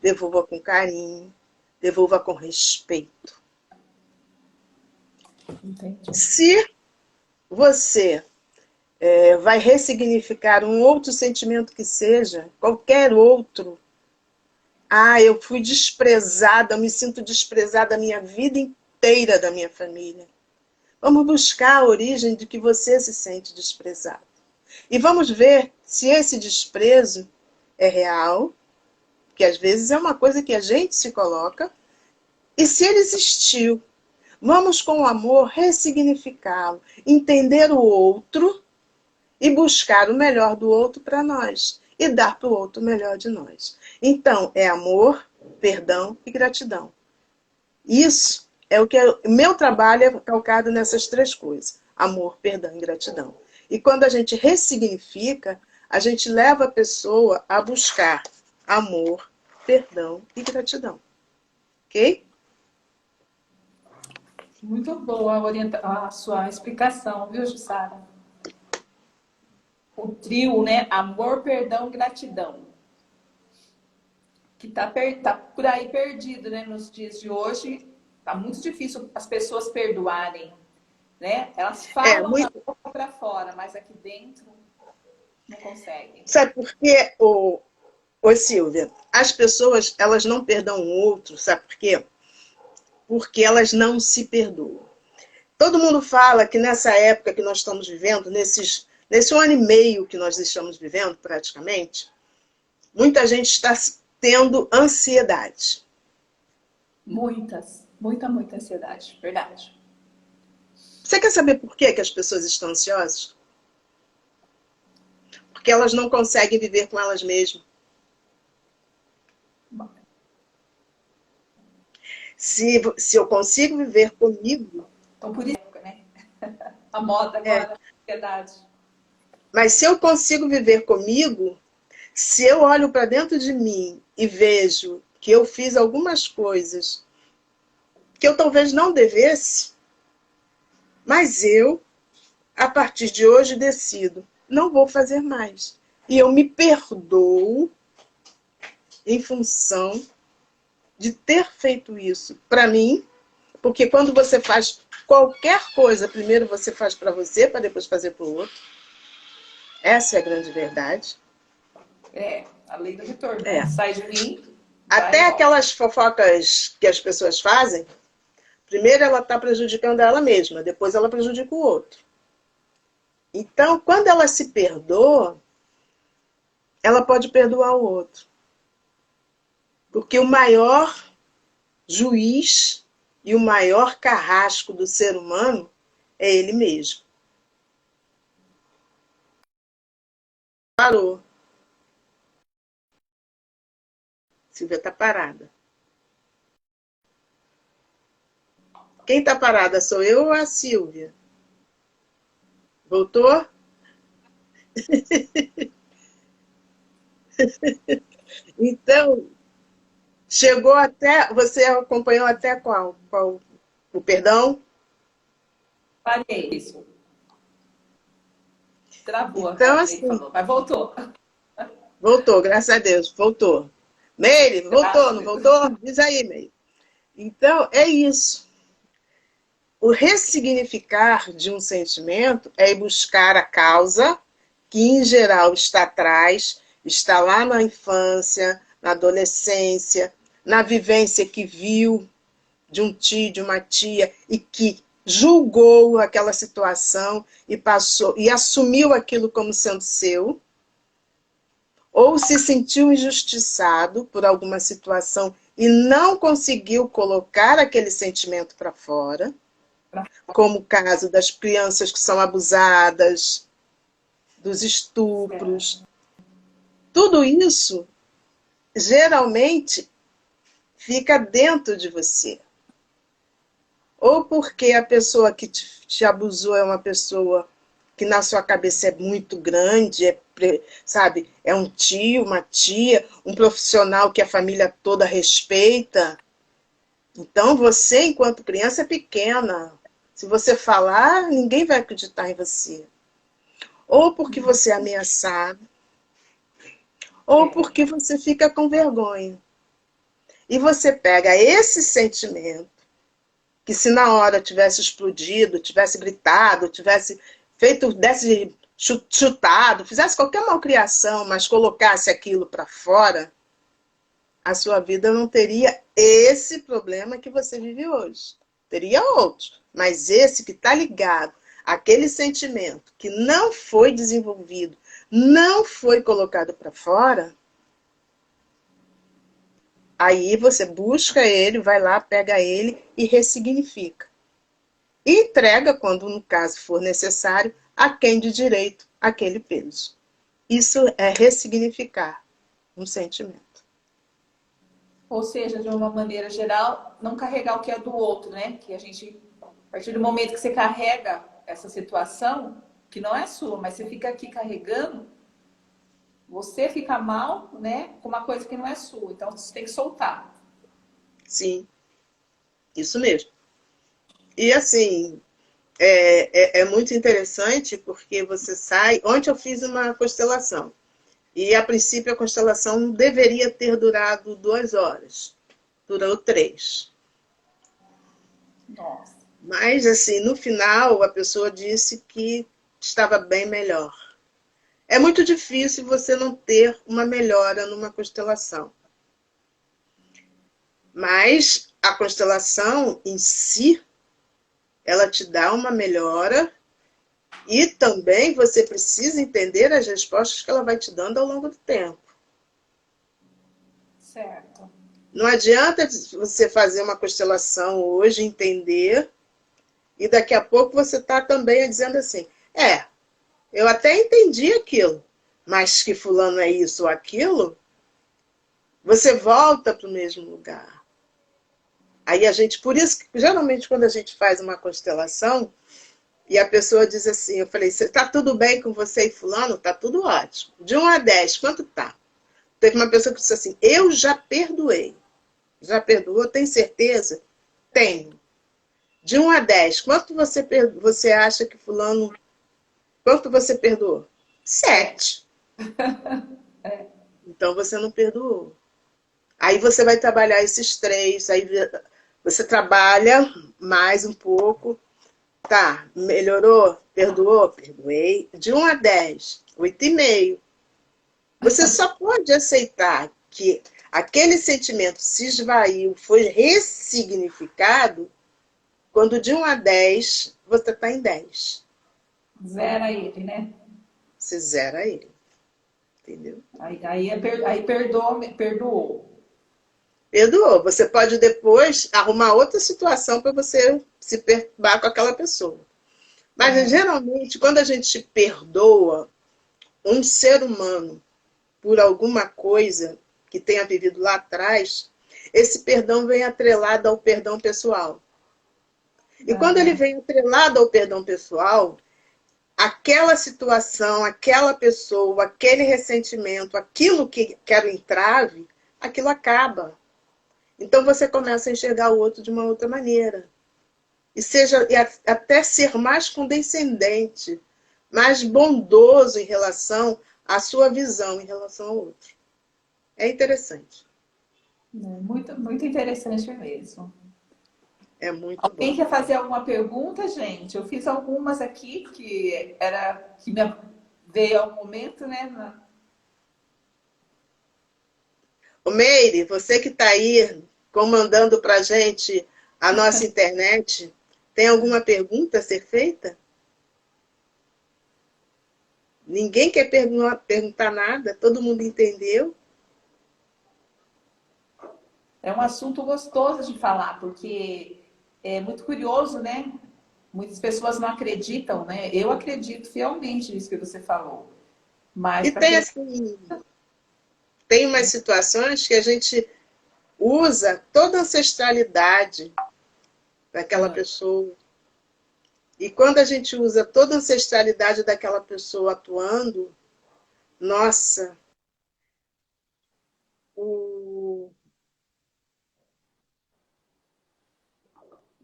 devolva com carinho, devolva com respeito. Entendi. Se você vai ressignificar um outro sentimento que seja, qualquer outro. Ah, eu fui desprezada, eu me sinto desprezada a minha vida inteira da minha família. Vamos buscar a origem de que você se sente desprezado. E vamos ver se esse desprezo é real, que às vezes é uma coisa que a gente se coloca, e se ele existiu. Vamos, com o amor, ressignificá-lo, entender o outro e buscar o melhor do outro para nós. E dar para o outro o melhor de nós. Então, é amor, perdão e gratidão. Isso é o que meu trabalho é calcado nessas três coisas. Amor, perdão e gratidão. E quando a gente ressignifica, a gente leva a pessoa a buscar amor, perdão e gratidão. Ok? Muito boa a sua explicação, viu, Jussara? O trio, né? Amor, perdão, gratidão. Que tá por aí perdido, né? Nos dias de hoje, tá muito difícil as pessoas perdoarem, né? Elas falam da boca para fora, mas aqui dentro não conseguem. Sabe por quê, ô Silvia? As pessoas, elas não perdoam o outro, sabe por quê? Porque elas não se perdoam. Todo mundo fala que nessa época que nós estamos vivendo, nesse 1 ano e meio que nós estamos vivendo, praticamente, muita gente está tendo ansiedade. Muita ansiedade, verdade. Você quer saber por que as pessoas estão ansiosas? Porque elas não conseguem viver com elas mesmas. Se eu consigo viver comigo... Então, por isso, né? A moda agora, a ansiedade. Mas se eu consigo viver comigo, se eu olho para dentro de mim e vejo que eu fiz algumas coisas que eu talvez não devesse, mas eu, a partir de hoje, decido, não vou fazer mais. E eu me perdoo em função de ter feito isso para mim, porque quando você faz qualquer coisa, primeiro você faz para você, para depois fazer para o outro. Essa é a grande verdade. É, a lei do retorno. É. Sai de mim. Até aquelas fofocas que as pessoas fazem, primeiro ela está prejudicando ela mesma, depois ela prejudica o outro. Então, quando ela se perdoa, ela pode perdoar o outro. Porque o maior juiz e o maior carrasco do ser humano é ele mesmo. Parou. Silvia está parada. Quem está parada, sou eu ou a Silvia? Voltou? Então, chegou até... Você acompanhou até qual? O perdão? Parei isso. Travou. Então, assim, falou, mas voltou. Voltou, graças a Deus, voltou. Meire, voltou, não voltou? Diz aí, Meire. Então, é isso. O ressignificar de um sentimento é ir buscar a causa, que em geral está atrás, está lá na infância, na adolescência, na vivência que viu de um tio, de uma tia, e que julgou aquela situação e passou e assumiu aquilo como sendo seu, ou se sentiu injustiçado por alguma situação e não conseguiu colocar aquele sentimento para fora, como o caso das crianças que são abusadas, dos estupros. tudo isso, geralmente, fica dentro de você. Ou porque a pessoa que te abusou é uma pessoa que na sua cabeça é muito grande, sabe, é um tio, uma tia, um profissional que a família toda respeita. Então você, enquanto criança, é pequena. Se você falar, ninguém vai acreditar em você. Ou porque você é ameaçado, ou porque você fica com vergonha. E você pega esse sentimento, que se na hora tivesse explodido, tivesse gritado, tivesse feito, desse chutado, fizesse qualquer malcriação, mas colocasse aquilo para fora, a sua vida não teria esse problema que você vive hoje. Teria outros, mas esse que está ligado àquele sentimento que não foi desenvolvido, não foi colocado para fora, aí você busca ele, vai lá, pega ele e ressignifica. E entrega, quando no caso for necessário, a quem de direito aquele peso. Isso é ressignificar um sentimento. Ou seja, de uma maneira geral, não carregar o que é do outro, né? Que a gente, a partir do momento que você carrega essa situação, que não é sua, mas você fica aqui carregando, você fica mal, né? Com uma coisa que não é sua. Então, você tem que soltar. Sim, isso mesmo. E assim, é muito interessante porque você sai... Ontem eu fiz uma constelação. E, a princípio, a constelação deveria ter durado 2 horas. Durou 3. Nossa. Mas, assim, no final, a pessoa disse que estava bem melhor. É muito difícil você não ter uma melhora numa constelação. Mas a constelação em si, ela te dá uma melhora e também você precisa entender as respostas que ela vai te dando ao longo do tempo. Certo. Não adianta você fazer uma constelação hoje, entender, e daqui a pouco você está também dizendo assim, eu até entendi aquilo, mas que fulano é isso ou aquilo, você volta para o mesmo lugar. Aí a gente, por isso que geralmente quando a gente faz uma constelação, e a pessoa diz assim, eu falei, está tudo bem com você e fulano? Está tudo ótimo. De 1 a 10, quanto tá? Teve uma pessoa que disse assim, eu já perdoei. Já perdoou? Tem certeza? Tenho. De 1 a 10, quanto você acha que fulano... Quanto você perdoou? 7. Então você não perdoou. Aí você vai trabalhar esses 3, aí você trabalha mais um pouco. Tá, melhorou? Perdoou? Perdoei. De 1 a 10, 8,5. Você só pode aceitar que aquele sentimento se esvaiu, foi ressignificado, quando de 1 a 10, você está em 10. Zera ele, né? Você zera ele. Entendeu? Aí perdoou. Perdoou. Você pode depois arrumar outra situação para você se perdoar com aquela pessoa. Mas, geralmente, quando a gente perdoa um ser humano por alguma coisa que tenha vivido lá atrás, esse perdão vem atrelado ao perdão pessoal. E quando ele vem atrelado ao perdão pessoal, aquela situação, aquela pessoa, aquele ressentimento, aquilo que era o entrave, aquilo acaba. Então você começa a enxergar o outro de uma outra maneira. E até ser mais condescendente, mais bondoso em relação à sua visão em relação ao outro. É interessante. Muito, muito interessante mesmo. É muito Alguém bom. quer fazer alguma pergunta, gente? Eu fiz algumas aqui que me veio ao momento, né? Ô Meire, você que está aí comandando para a gente a nossa internet, tem alguma pergunta a ser feita? Ninguém quer perguntar nada? Todo mundo entendeu? É um assunto gostoso de falar, porque é muito curioso, né? Muitas pessoas não acreditam, né? Eu acredito fielmente nisso que você falou. Mas E para tem quem... assim, tem umas situações que a gente usa toda a ancestralidade daquela pessoa. E quando a gente usa toda a ancestralidade daquela pessoa atuando, nossa, o...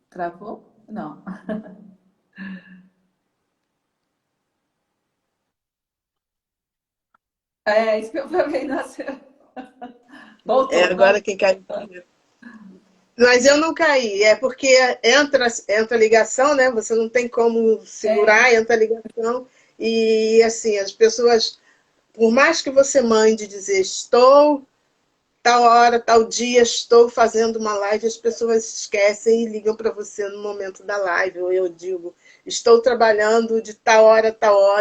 Travou? Não. É, isso que eu falei, nossa. Voltou, agora voltou. quem caiu. Mas eu não caí, é porque entra ligação, né? Você não tem como segurar, entra ligação. E assim, as pessoas, por mais que você mande dizer estou, tal hora, tal dia, estou fazendo uma live, as pessoas esquecem e ligam para você no momento da live. Ou eu digo, estou trabalhando de tal hora,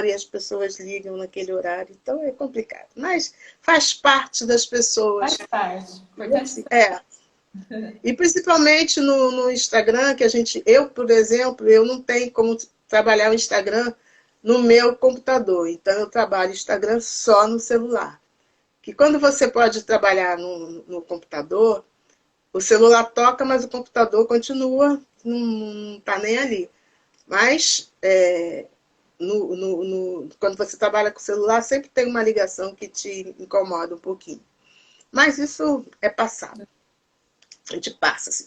e as pessoas ligam naquele horário. Então é complicado. Mas faz parte das pessoas. Faz parte. Importante. E principalmente no Instagram, que eu, por exemplo, eu não tenho como trabalhar o Instagram no meu computador. Então, eu trabalho Instagram só no celular. Que quando você pode trabalhar no computador, o celular toca, mas o computador continua, não está nem ali. Mas, quando você trabalha com o celular, sempre tem uma ligação que te incomoda um pouquinho. Mas isso é passado. A gente passa assim.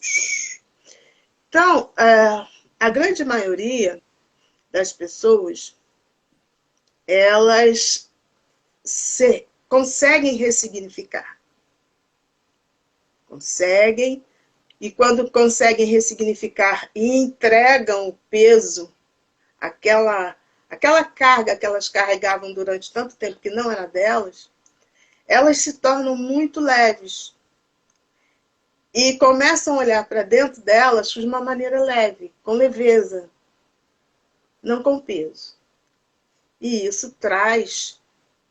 Então, a grande maioria das pessoas, elas conseguem ressignificar. Conseguem, e quando conseguem ressignificar e entregam o peso, aquela carga que elas carregavam durante tanto tempo que não era delas, elas se tornam muito leves. E começam a olhar para dentro delas de uma maneira leve, com leveza, não com peso. E isso traz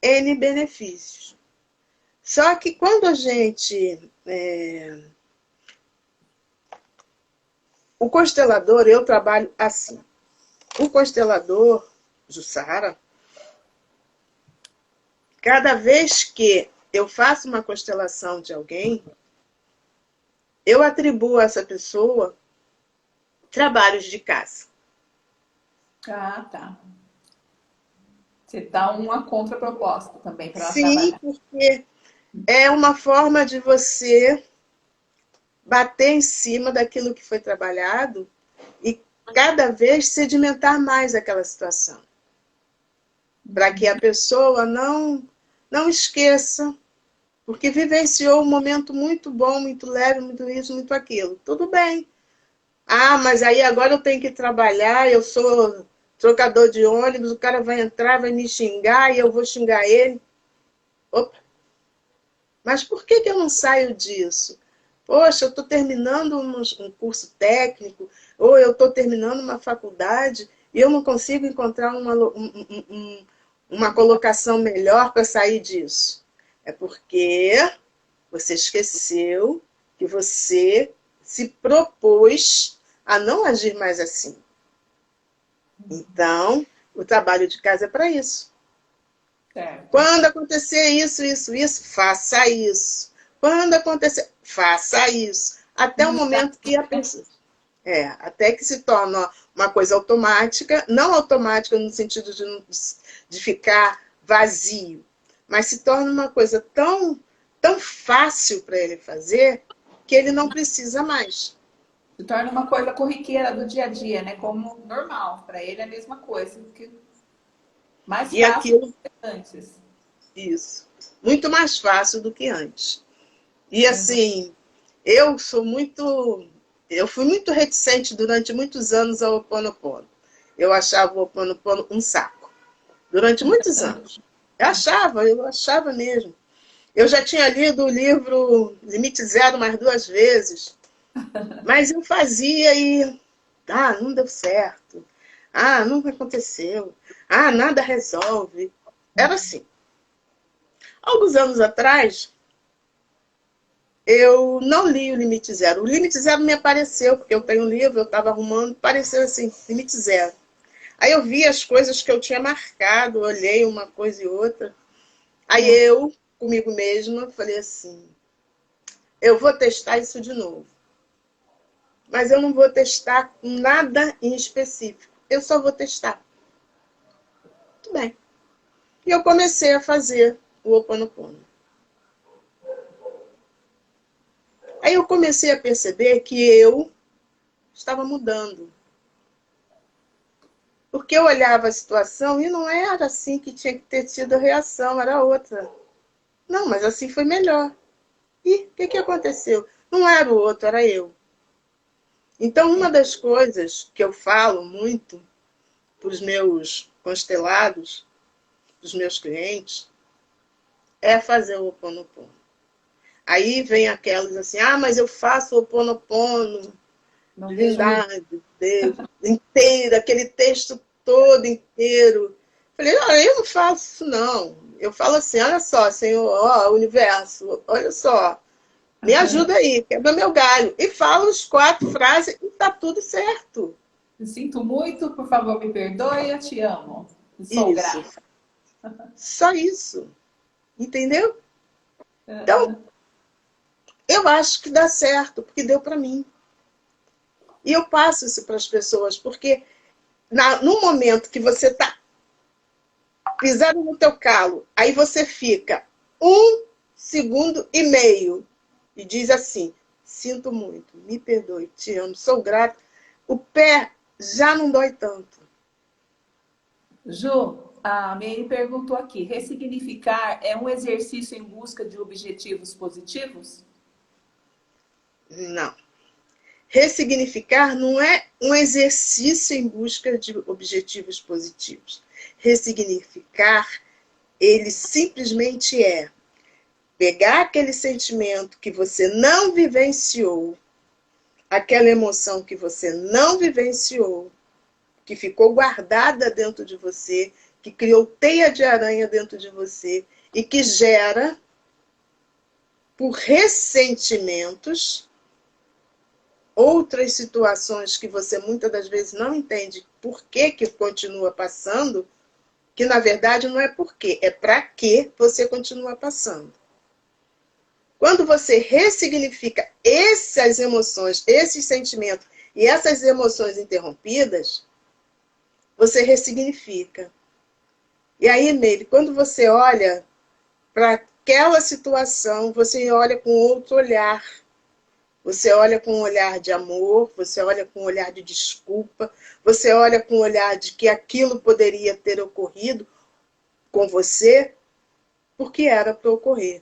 N benefícios. Só que quando a gente... O constelador, eu trabalho assim. O constelador, Jussara, cada vez que eu faço uma constelação de alguém, eu atribuo a essa pessoa trabalhos de casa. Ah, tá. Você dá uma contraproposta também para ela Sim, trabalhar. porque é uma forma de você bater em cima daquilo que foi trabalhado e cada vez sedimentar mais aquela situação. Para que a pessoa não esqueça, porque vivenciou um momento muito bom, muito leve, muito isso, muito aquilo. Tudo bem. Ah, mas aí agora eu tenho que trabalhar, eu sou trocador de ônibus, o cara vai entrar, vai me xingar e eu vou xingar ele. Opa. Mas por que eu não saio disso? Poxa, eu estou terminando um curso técnico, ou eu estou terminando uma faculdade e eu não consigo encontrar uma colocação melhor para sair disso. É porque você esqueceu que você se propôs a não agir mais assim. Então, o trabalho de casa é para isso. Certo. Quando acontecer isso, faça isso. Quando acontecer, faça isso. Até o momento que a pessoa... até que se torna uma coisa automática, não automática no sentido de ficar vazio, mas se torna uma coisa tão fácil para ele fazer que ele não precisa mais. Se torna uma coisa corriqueira do dia a dia, né? Como normal. Para ele é a mesma coisa. Mais E fácil do aquilo, que antes. isso, muito mais fácil do que antes. E assim, eu fui muito reticente durante muitos anos ao Ho Oponopono. Eu achava o Ho Oponopono um saco. Durante muitos anos. Eu achava mesmo. Eu já tinha lido o livro Limite Zero mais 2 vezes. Mas eu fazia e... não deu certo. Não aconteceu. Nada resolve. Era assim. Alguns anos atrás, eu não li o Limite Zero. O Limite Zero me apareceu, porque eu tenho um livro, eu estava arrumando, apareceu assim, Limite Zero. Aí eu vi as coisas que eu tinha marcado, olhei uma coisa e outra. Aí eu, comigo mesma, falei assim, eu vou testar isso de novo. Mas eu não vou testar com nada em específico. Eu só vou testar. Tudo bem. E eu comecei a fazer o Ho Oponopono. Aí eu comecei a perceber que eu estava mudando. Porque eu olhava a situação e não era assim que tinha que ter tido a reação, era outra. Não, mas assim foi melhor. E o que aconteceu? Não era o outro, era eu. Então, uma das coisas que eu falo muito para os meus constelados, para os meus clientes, é fazer o Ho Oponopono. Aí vem aquelas assim, mas eu faço o Ho Oponopono, divindade, Deus, inteiro, aquele texto todo inteiro. Falei, não, eu não faço isso não. Eu falo assim, olha só, Senhor, ó, universo, olha só, me ajuda aí, quebra meu galho. E falo as 4 frases e tá tudo certo. Sinto muito, por favor, me perdoe, eu te amo. Sou grata. Só isso. Entendeu? Então, eu acho que dá certo, porque deu para mim. E eu passo isso para as pessoas, porque no momento que você está pisando no teu calo, aí você fica 1,5 segundo e diz assim, sinto muito, me perdoe, te amo, sou grato. O pé já não dói tanto. Ju, a Meire perguntou aqui, ressignificar é um exercício em busca de objetivos positivos? Não. Ressignificar não é um exercício em busca de objetivos positivos. Ressignificar, ele simplesmente é pegar aquele sentimento que você não vivenciou, aquela emoção que você não vivenciou, que ficou guardada dentro de você, que criou teia de aranha dentro de você e que gera, por ressentimentos, outras situações que você muitas das vezes não entende por que continua passando, que na verdade não é por quê, é para que você continua passando. Quando você ressignifica essas emoções, esses sentimentos e essas emoções interrompidas, você ressignifica. E aí, Meire, quando você olha para aquela situação, você olha com outro olhar. Você olha com um olhar de amor, você olha com um olhar de desculpa, você olha com um olhar de que aquilo poderia ter ocorrido com você, porque era para ocorrer.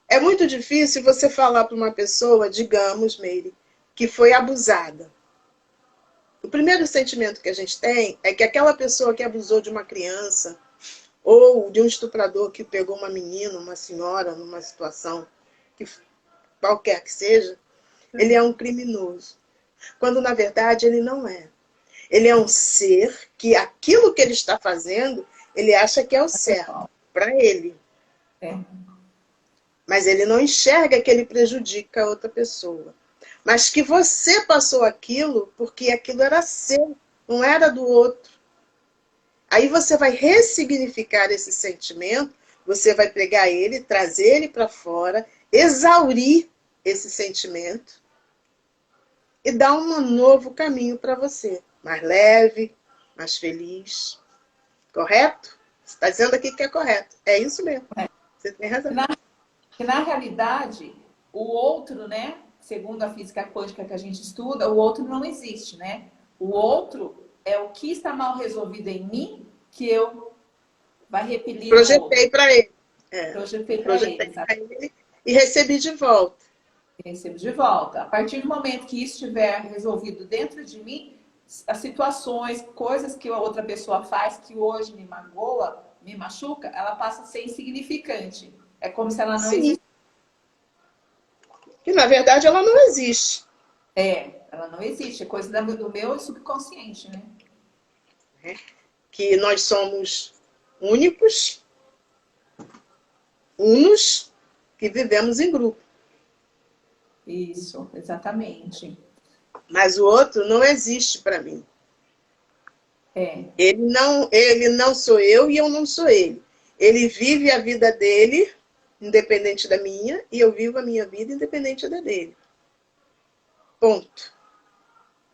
É muito difícil você falar para uma pessoa, digamos, Meire, que foi abusada. O primeiro sentimento que a gente tem é que aquela pessoa que abusou de uma criança ou de um estuprador que pegou uma menina, uma senhora, numa situação que qualquer que seja, ele é um criminoso. Quando, na verdade, ele não é. Ele é um ser que aquilo que ele está fazendo, ele acha que é o certo para ele. Mas ele não enxerga que ele prejudica a outra pessoa. Mas que você passou aquilo porque aquilo era seu, não era do outro. Aí você vai ressignificar esse sentimento, você vai pegar ele, trazer ele para fora, exaurir esse sentimento e dar um novo caminho para você. Mais leve, mais feliz. Correto? Você está dizendo aqui que é correto. É isso mesmo. Você tem razão. Na realidade, o outro, né? Segundo a física quântica que a gente estuda, o outro não existe, né? O outro é o que está mal resolvido em mim que eu vai repelir. Projetei para ele. Projetei para ele. E recebi de volta. Recebo de volta. A partir do momento que isso estiver resolvido dentro de mim, as situações, coisas que a outra pessoa faz que hoje me magoa, me machuca, ela passa a ser insignificante. É como se ela não existisse. Que na verdade ela não existe. Ela não existe. É coisa do meu subconsciente, né? Que nós somos únicos, unos, que vivemos em grupo. Isso, exatamente. Mas o outro não existe para mim. Ele não sou eu e eu não sou ele. Ele vive a vida dele independente da minha, e eu vivo a minha vida independente da dele. Ponto.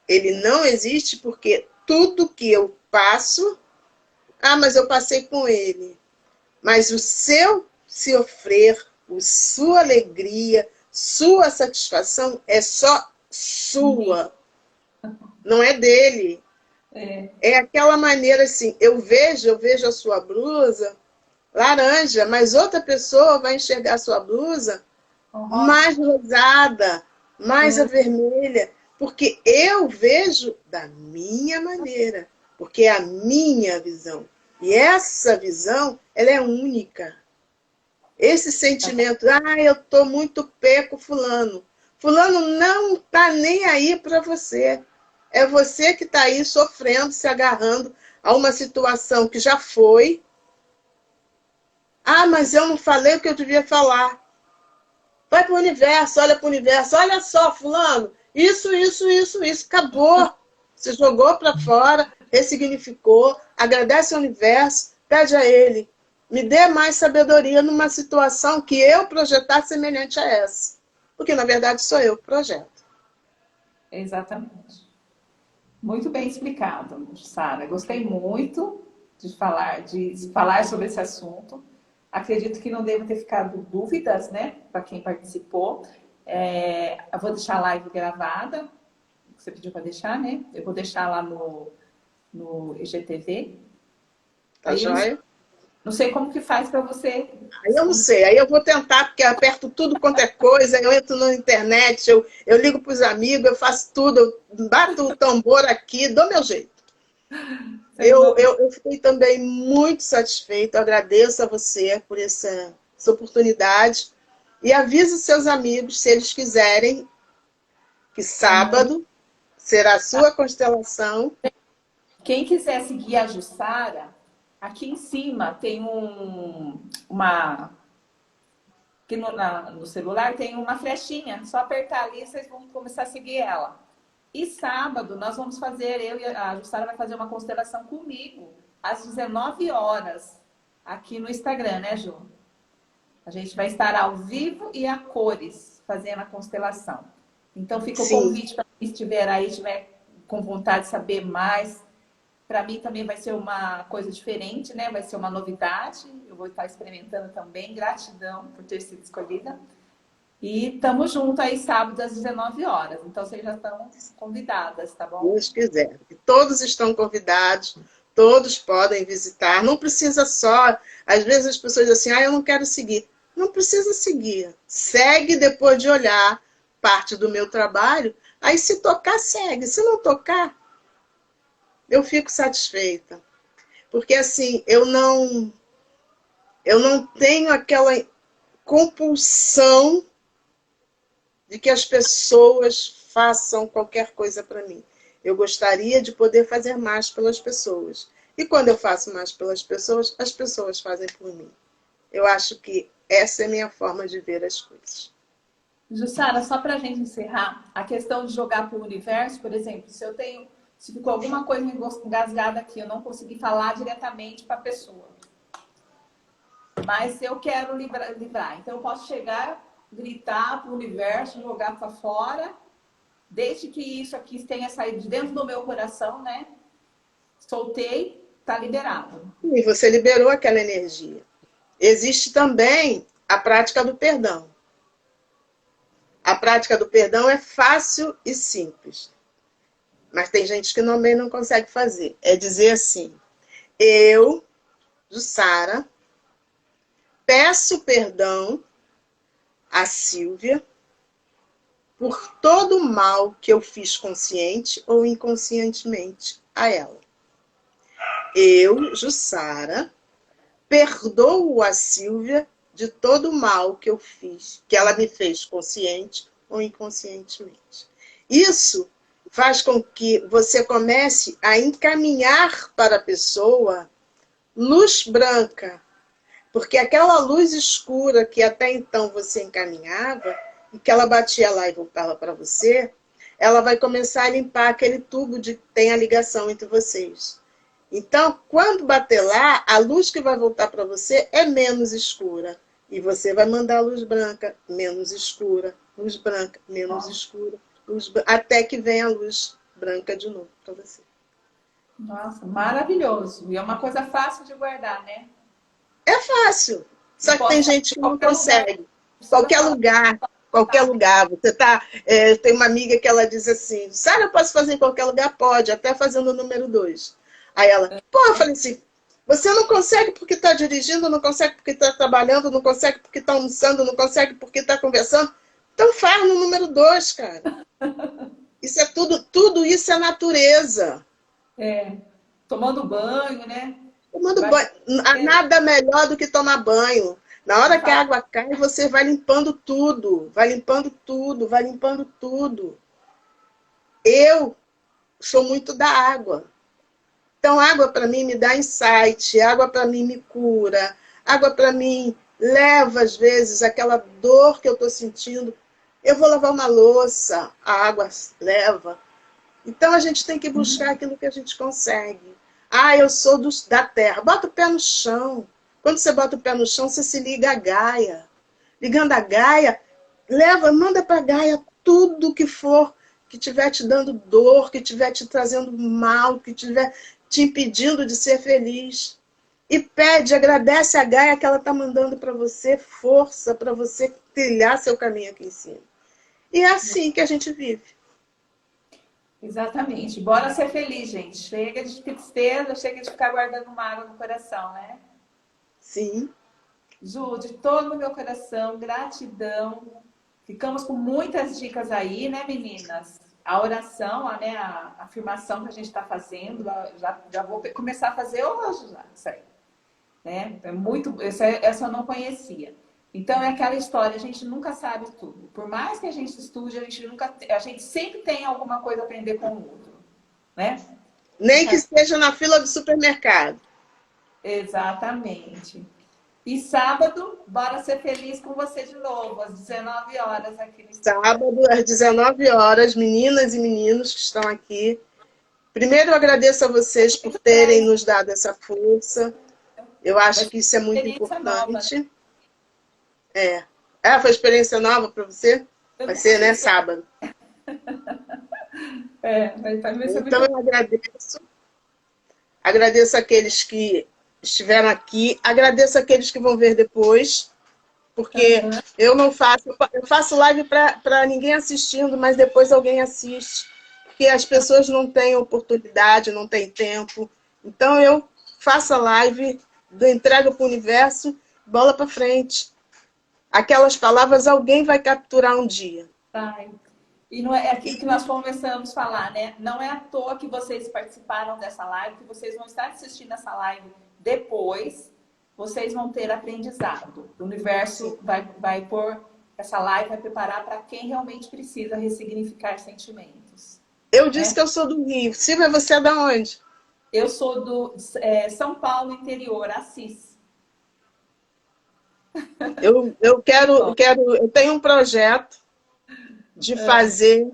Ele não existe porque tudo que eu passo, mas eu passei com ele. Mas o seu sofrer, a sua alegria, sua satisfação é só sua. Não é dele. É aquela maneira assim, eu vejo a sua blusa laranja, mas outra pessoa vai enxergar a sua blusa mais rosada, mais avermelha, porque eu vejo da minha maneira, porque é a minha visão. E essa visão, ela é única. Esse sentimento, eu tô muito pé com fulano. Fulano não tá nem aí para você. É você que está aí sofrendo, se agarrando a uma situação que já foi. Mas eu não falei o que eu devia falar. Vai para o universo, olha para o universo. Olha só, fulano, isso. Acabou. Você jogou para fora, ressignificou, agradece ao universo, pede a ele. Me dê mais sabedoria numa situação que eu projetar semelhante a essa. Porque, na verdade, sou eu que projeto. Exatamente. Muito bem explicado, Sara. Gostei muito de falar sobre esse assunto. Acredito que não deva ter ficado dúvidas, né, para quem participou. Eu vou deixar a live gravada. Você pediu para deixar, né? Eu vou deixar lá no IGTV. Tá joia? Não sei como que faz para você. Aí eu não sei, aí eu vou tentar, porque eu aperto tudo quanto é coisa, eu entro na internet, eu ligo para os amigos, eu faço tudo, eu bato o tambor aqui, dou meu jeito. Eu fiquei também muito satisfeita, agradeço a você por essa oportunidade e avise seus amigos, se eles quiserem, que sábado será a sua constelação. Quem quiser seguir a Jussara, aqui em cima tem aqui no celular tem uma flechinha. Só apertar ali, vocês vão começar a seguir ela. E sábado nós vamos fazer, eu e a Jussara vai fazer uma constelação comigo, às 19 horas, aqui no Instagram, né, Ju? A gente vai estar ao vivo e a cores, fazendo a constelação. Então fica o convite para quem estiver aí, estiver com vontade de saber mais. Para mim também vai ser uma coisa diferente, né? Vai ser uma novidade. Eu vou estar experimentando também. Gratidão por ter sido escolhida. E estamos juntos aí sábado às 19 horas. Então vocês já estão convidadas, tá bom? Deus quiser. E todos estão convidados, todos podem visitar. Não precisa só. Às vezes as pessoas dizem assim, eu não quero seguir. Não precisa seguir. Segue depois de olhar parte do meu trabalho. Aí se tocar, segue. Se não tocar, eu fico satisfeita. Porque assim, eu não tenho aquela compulsão de que as pessoas façam qualquer coisa para mim. Eu gostaria de poder fazer mais pelas pessoas. E quando eu faço mais pelas pessoas, as pessoas fazem por mim. Eu acho que essa é a minha forma de ver as coisas. Jussara, só para a gente encerrar, a questão de jogar para o universo, por exemplo, se ficou alguma coisa engasgada aqui, eu não consegui falar diretamente para a pessoa. Mas eu quero livrar. Então eu posso chegar, gritar para o universo, jogar para fora, desde que isso aqui tenha saído de dentro do meu coração, né? Soltei, tá liberado. E você liberou aquela energia. Existe também a prática do perdão. A prática do perdão é fácil e simples. Mas tem gente que também não consegue fazer. É dizer assim, eu, Jussara, peço perdão a Sílvia por todo o mal que eu fiz consciente ou inconscientemente a ela. Eu, Jussara, perdoo a Sílvia de todo o mal que eu fiz, que ela me fez consciente ou inconscientemente. Isso faz com que você comece a encaminhar para a pessoa luz branca, porque aquela luz escura que até então você encaminhava, e que ela batia lá e voltava para você, ela vai começar a limpar aquele tubo que tem a ligação entre vocês. Então, quando bater lá, a luz que vai voltar para você é menos escura, E você vai mandar luz branca menos escura, luz branca menos escura, até que venha a luz branca de novo para você. Nossa, maravilhoso. E é uma coisa fácil de guardar, né? É fácil. Só que tem gente que não consegue. Lugar. Qualquer lugar. Você tá. Tem uma amiga que ela diz assim: Sara, eu posso fazer em qualquer lugar? Pode, até fazendo o número 2. Aí ela, pô, eu falei assim: você não consegue porque está dirigindo, não consegue porque está trabalhando, não consegue porque está almoçando, não consegue porque está conversando. Então faz no número 2, cara. Isso é tudo isso é natureza. Tomando banho, né? Tomando banho. Nada melhor do que tomar banho. Na hora que a água cai, você vai limpando tudo. Vai limpando tudo, vai limpando tudo. Eu sou muito da água. Então, água para mim me dá insight, água para mim me cura, água para mim leva, às vezes, aquela dor que eu estou sentindo. Eu vou lavar uma louça, a água leva. Então, a gente tem que buscar aquilo que a gente consegue. Ah, eu sou da terra. Bota o pé no chão. Quando você bota o pé no chão, você se liga à Gaia. Ligando a Gaia, manda para a Gaia tudo que for que estiver te dando dor, que estiver te trazendo mal, que estiver te impedindo de ser feliz. E pede, agradece a Gaia que ela está mandando para você força para você trilhar seu caminho aqui em cima. E é assim que a gente vive. Exatamente. Bora ser feliz, gente. Chega de tristeza, chega de ficar guardando mágoa no coração, né? Sim. Ju, de todo o meu coração, gratidão. Ficamos com muitas dicas aí, né, meninas? A oração, a afirmação que a gente está fazendo, já vou começar a fazer hoje, já, isso aí. Né? Essa eu não conhecia. Então é aquela história, a gente nunca sabe tudo. Por mais que a gente estude, a gente sempre tem alguma coisa a aprender com o outro, né? Nem que esteja na fila do supermercado. Exatamente. E sábado, bora ser feliz com você de novo, às 19 horas aqui no Sábado, às 19 horas, meninas e meninos que estão aqui. Primeiro, eu agradeço a vocês por terem nos dado essa força. Eu acho que isso é muito importante. Nova, né? Foi experiência nova para você? Vai ser, né? Sábado. Então, eu agradeço. Agradeço aqueles que estiveram aqui. Agradeço aqueles que vão ver depois. Porque eu não faço... Eu faço live para ninguém assistindo, mas depois alguém assiste. Porque as pessoas não têm oportunidade, não têm tempo. Então, eu faço a live, entrego para o universo, bola para frente. Aquelas palavras alguém vai capturar um dia. E não é aquilo que nós começamos a falar, né? Não é à toa que vocês participaram dessa live, que vocês vão estar assistindo essa live depois, vocês vão ter aprendizado. O universo vai pôr essa live, vai preparar para quem realmente precisa ressignificar sentimentos. Eu disse que eu sou do Rio. Silvia, você é de onde? Eu sou do São Paulo, interior, Assis. Eu tenho um projeto de fazer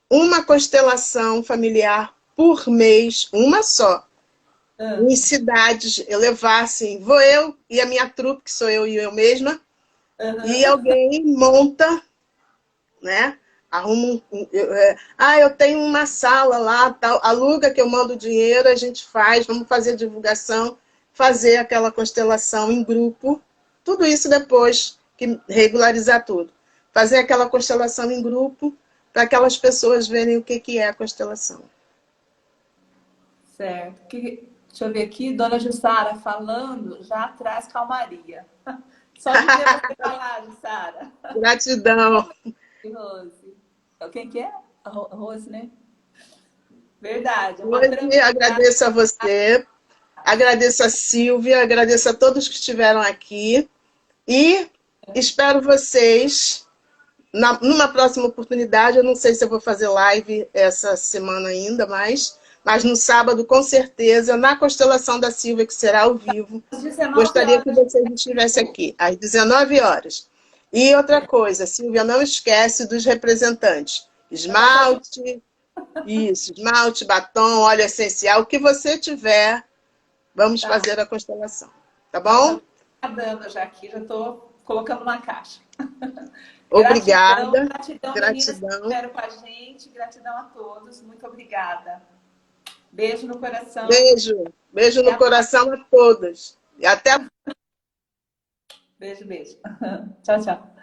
uma constelação familiar por mês, uma só, em cidades. Eu levar assim, vou eu e a minha trupe, que sou eu e eu mesma, e alguém monta, né? Arruma eu tenho uma sala lá, tal, aluga que eu mando dinheiro, a gente faz, vamos fazer divulgação, fazer aquela constelação em grupo. Tudo isso depois que regularizar tudo. Fazer aquela constelação em grupo para aquelas pessoas verem o que é a constelação. Certo. Deixa eu ver aqui, dona Jussara falando, já traz calmaria. Só de ter você falar, Jussara. Gratidão. Rose. Quem que é? A Rose, né? Verdade. Rose, agradeço a você, agradeço a Silvia, agradeço a todos que estiveram aqui. E espero vocês numa próxima oportunidade. Eu não sei se eu vou fazer live essa semana ainda, mas no sábado, com certeza, na constelação da Silvia, que será ao vivo. Gostaria que vocês estivessem aqui, às 19 horas. E outra coisa, Silvia, não esquece dos representantes. Esmalte, esmalte, batom, óleo essencial, o que você tiver, vamos fazer a constelação. Tá bom? Dando já aqui, já estou colocamos numa caixa. Obrigada. Gratidão, meninas, que Gratidão. estiveram com a gente. Gratidão a todos. Muito obrigada. Beijo no coração. Beijo. Beijo no coração a todos. E até a Beijo, beijo. Tchau, tchau.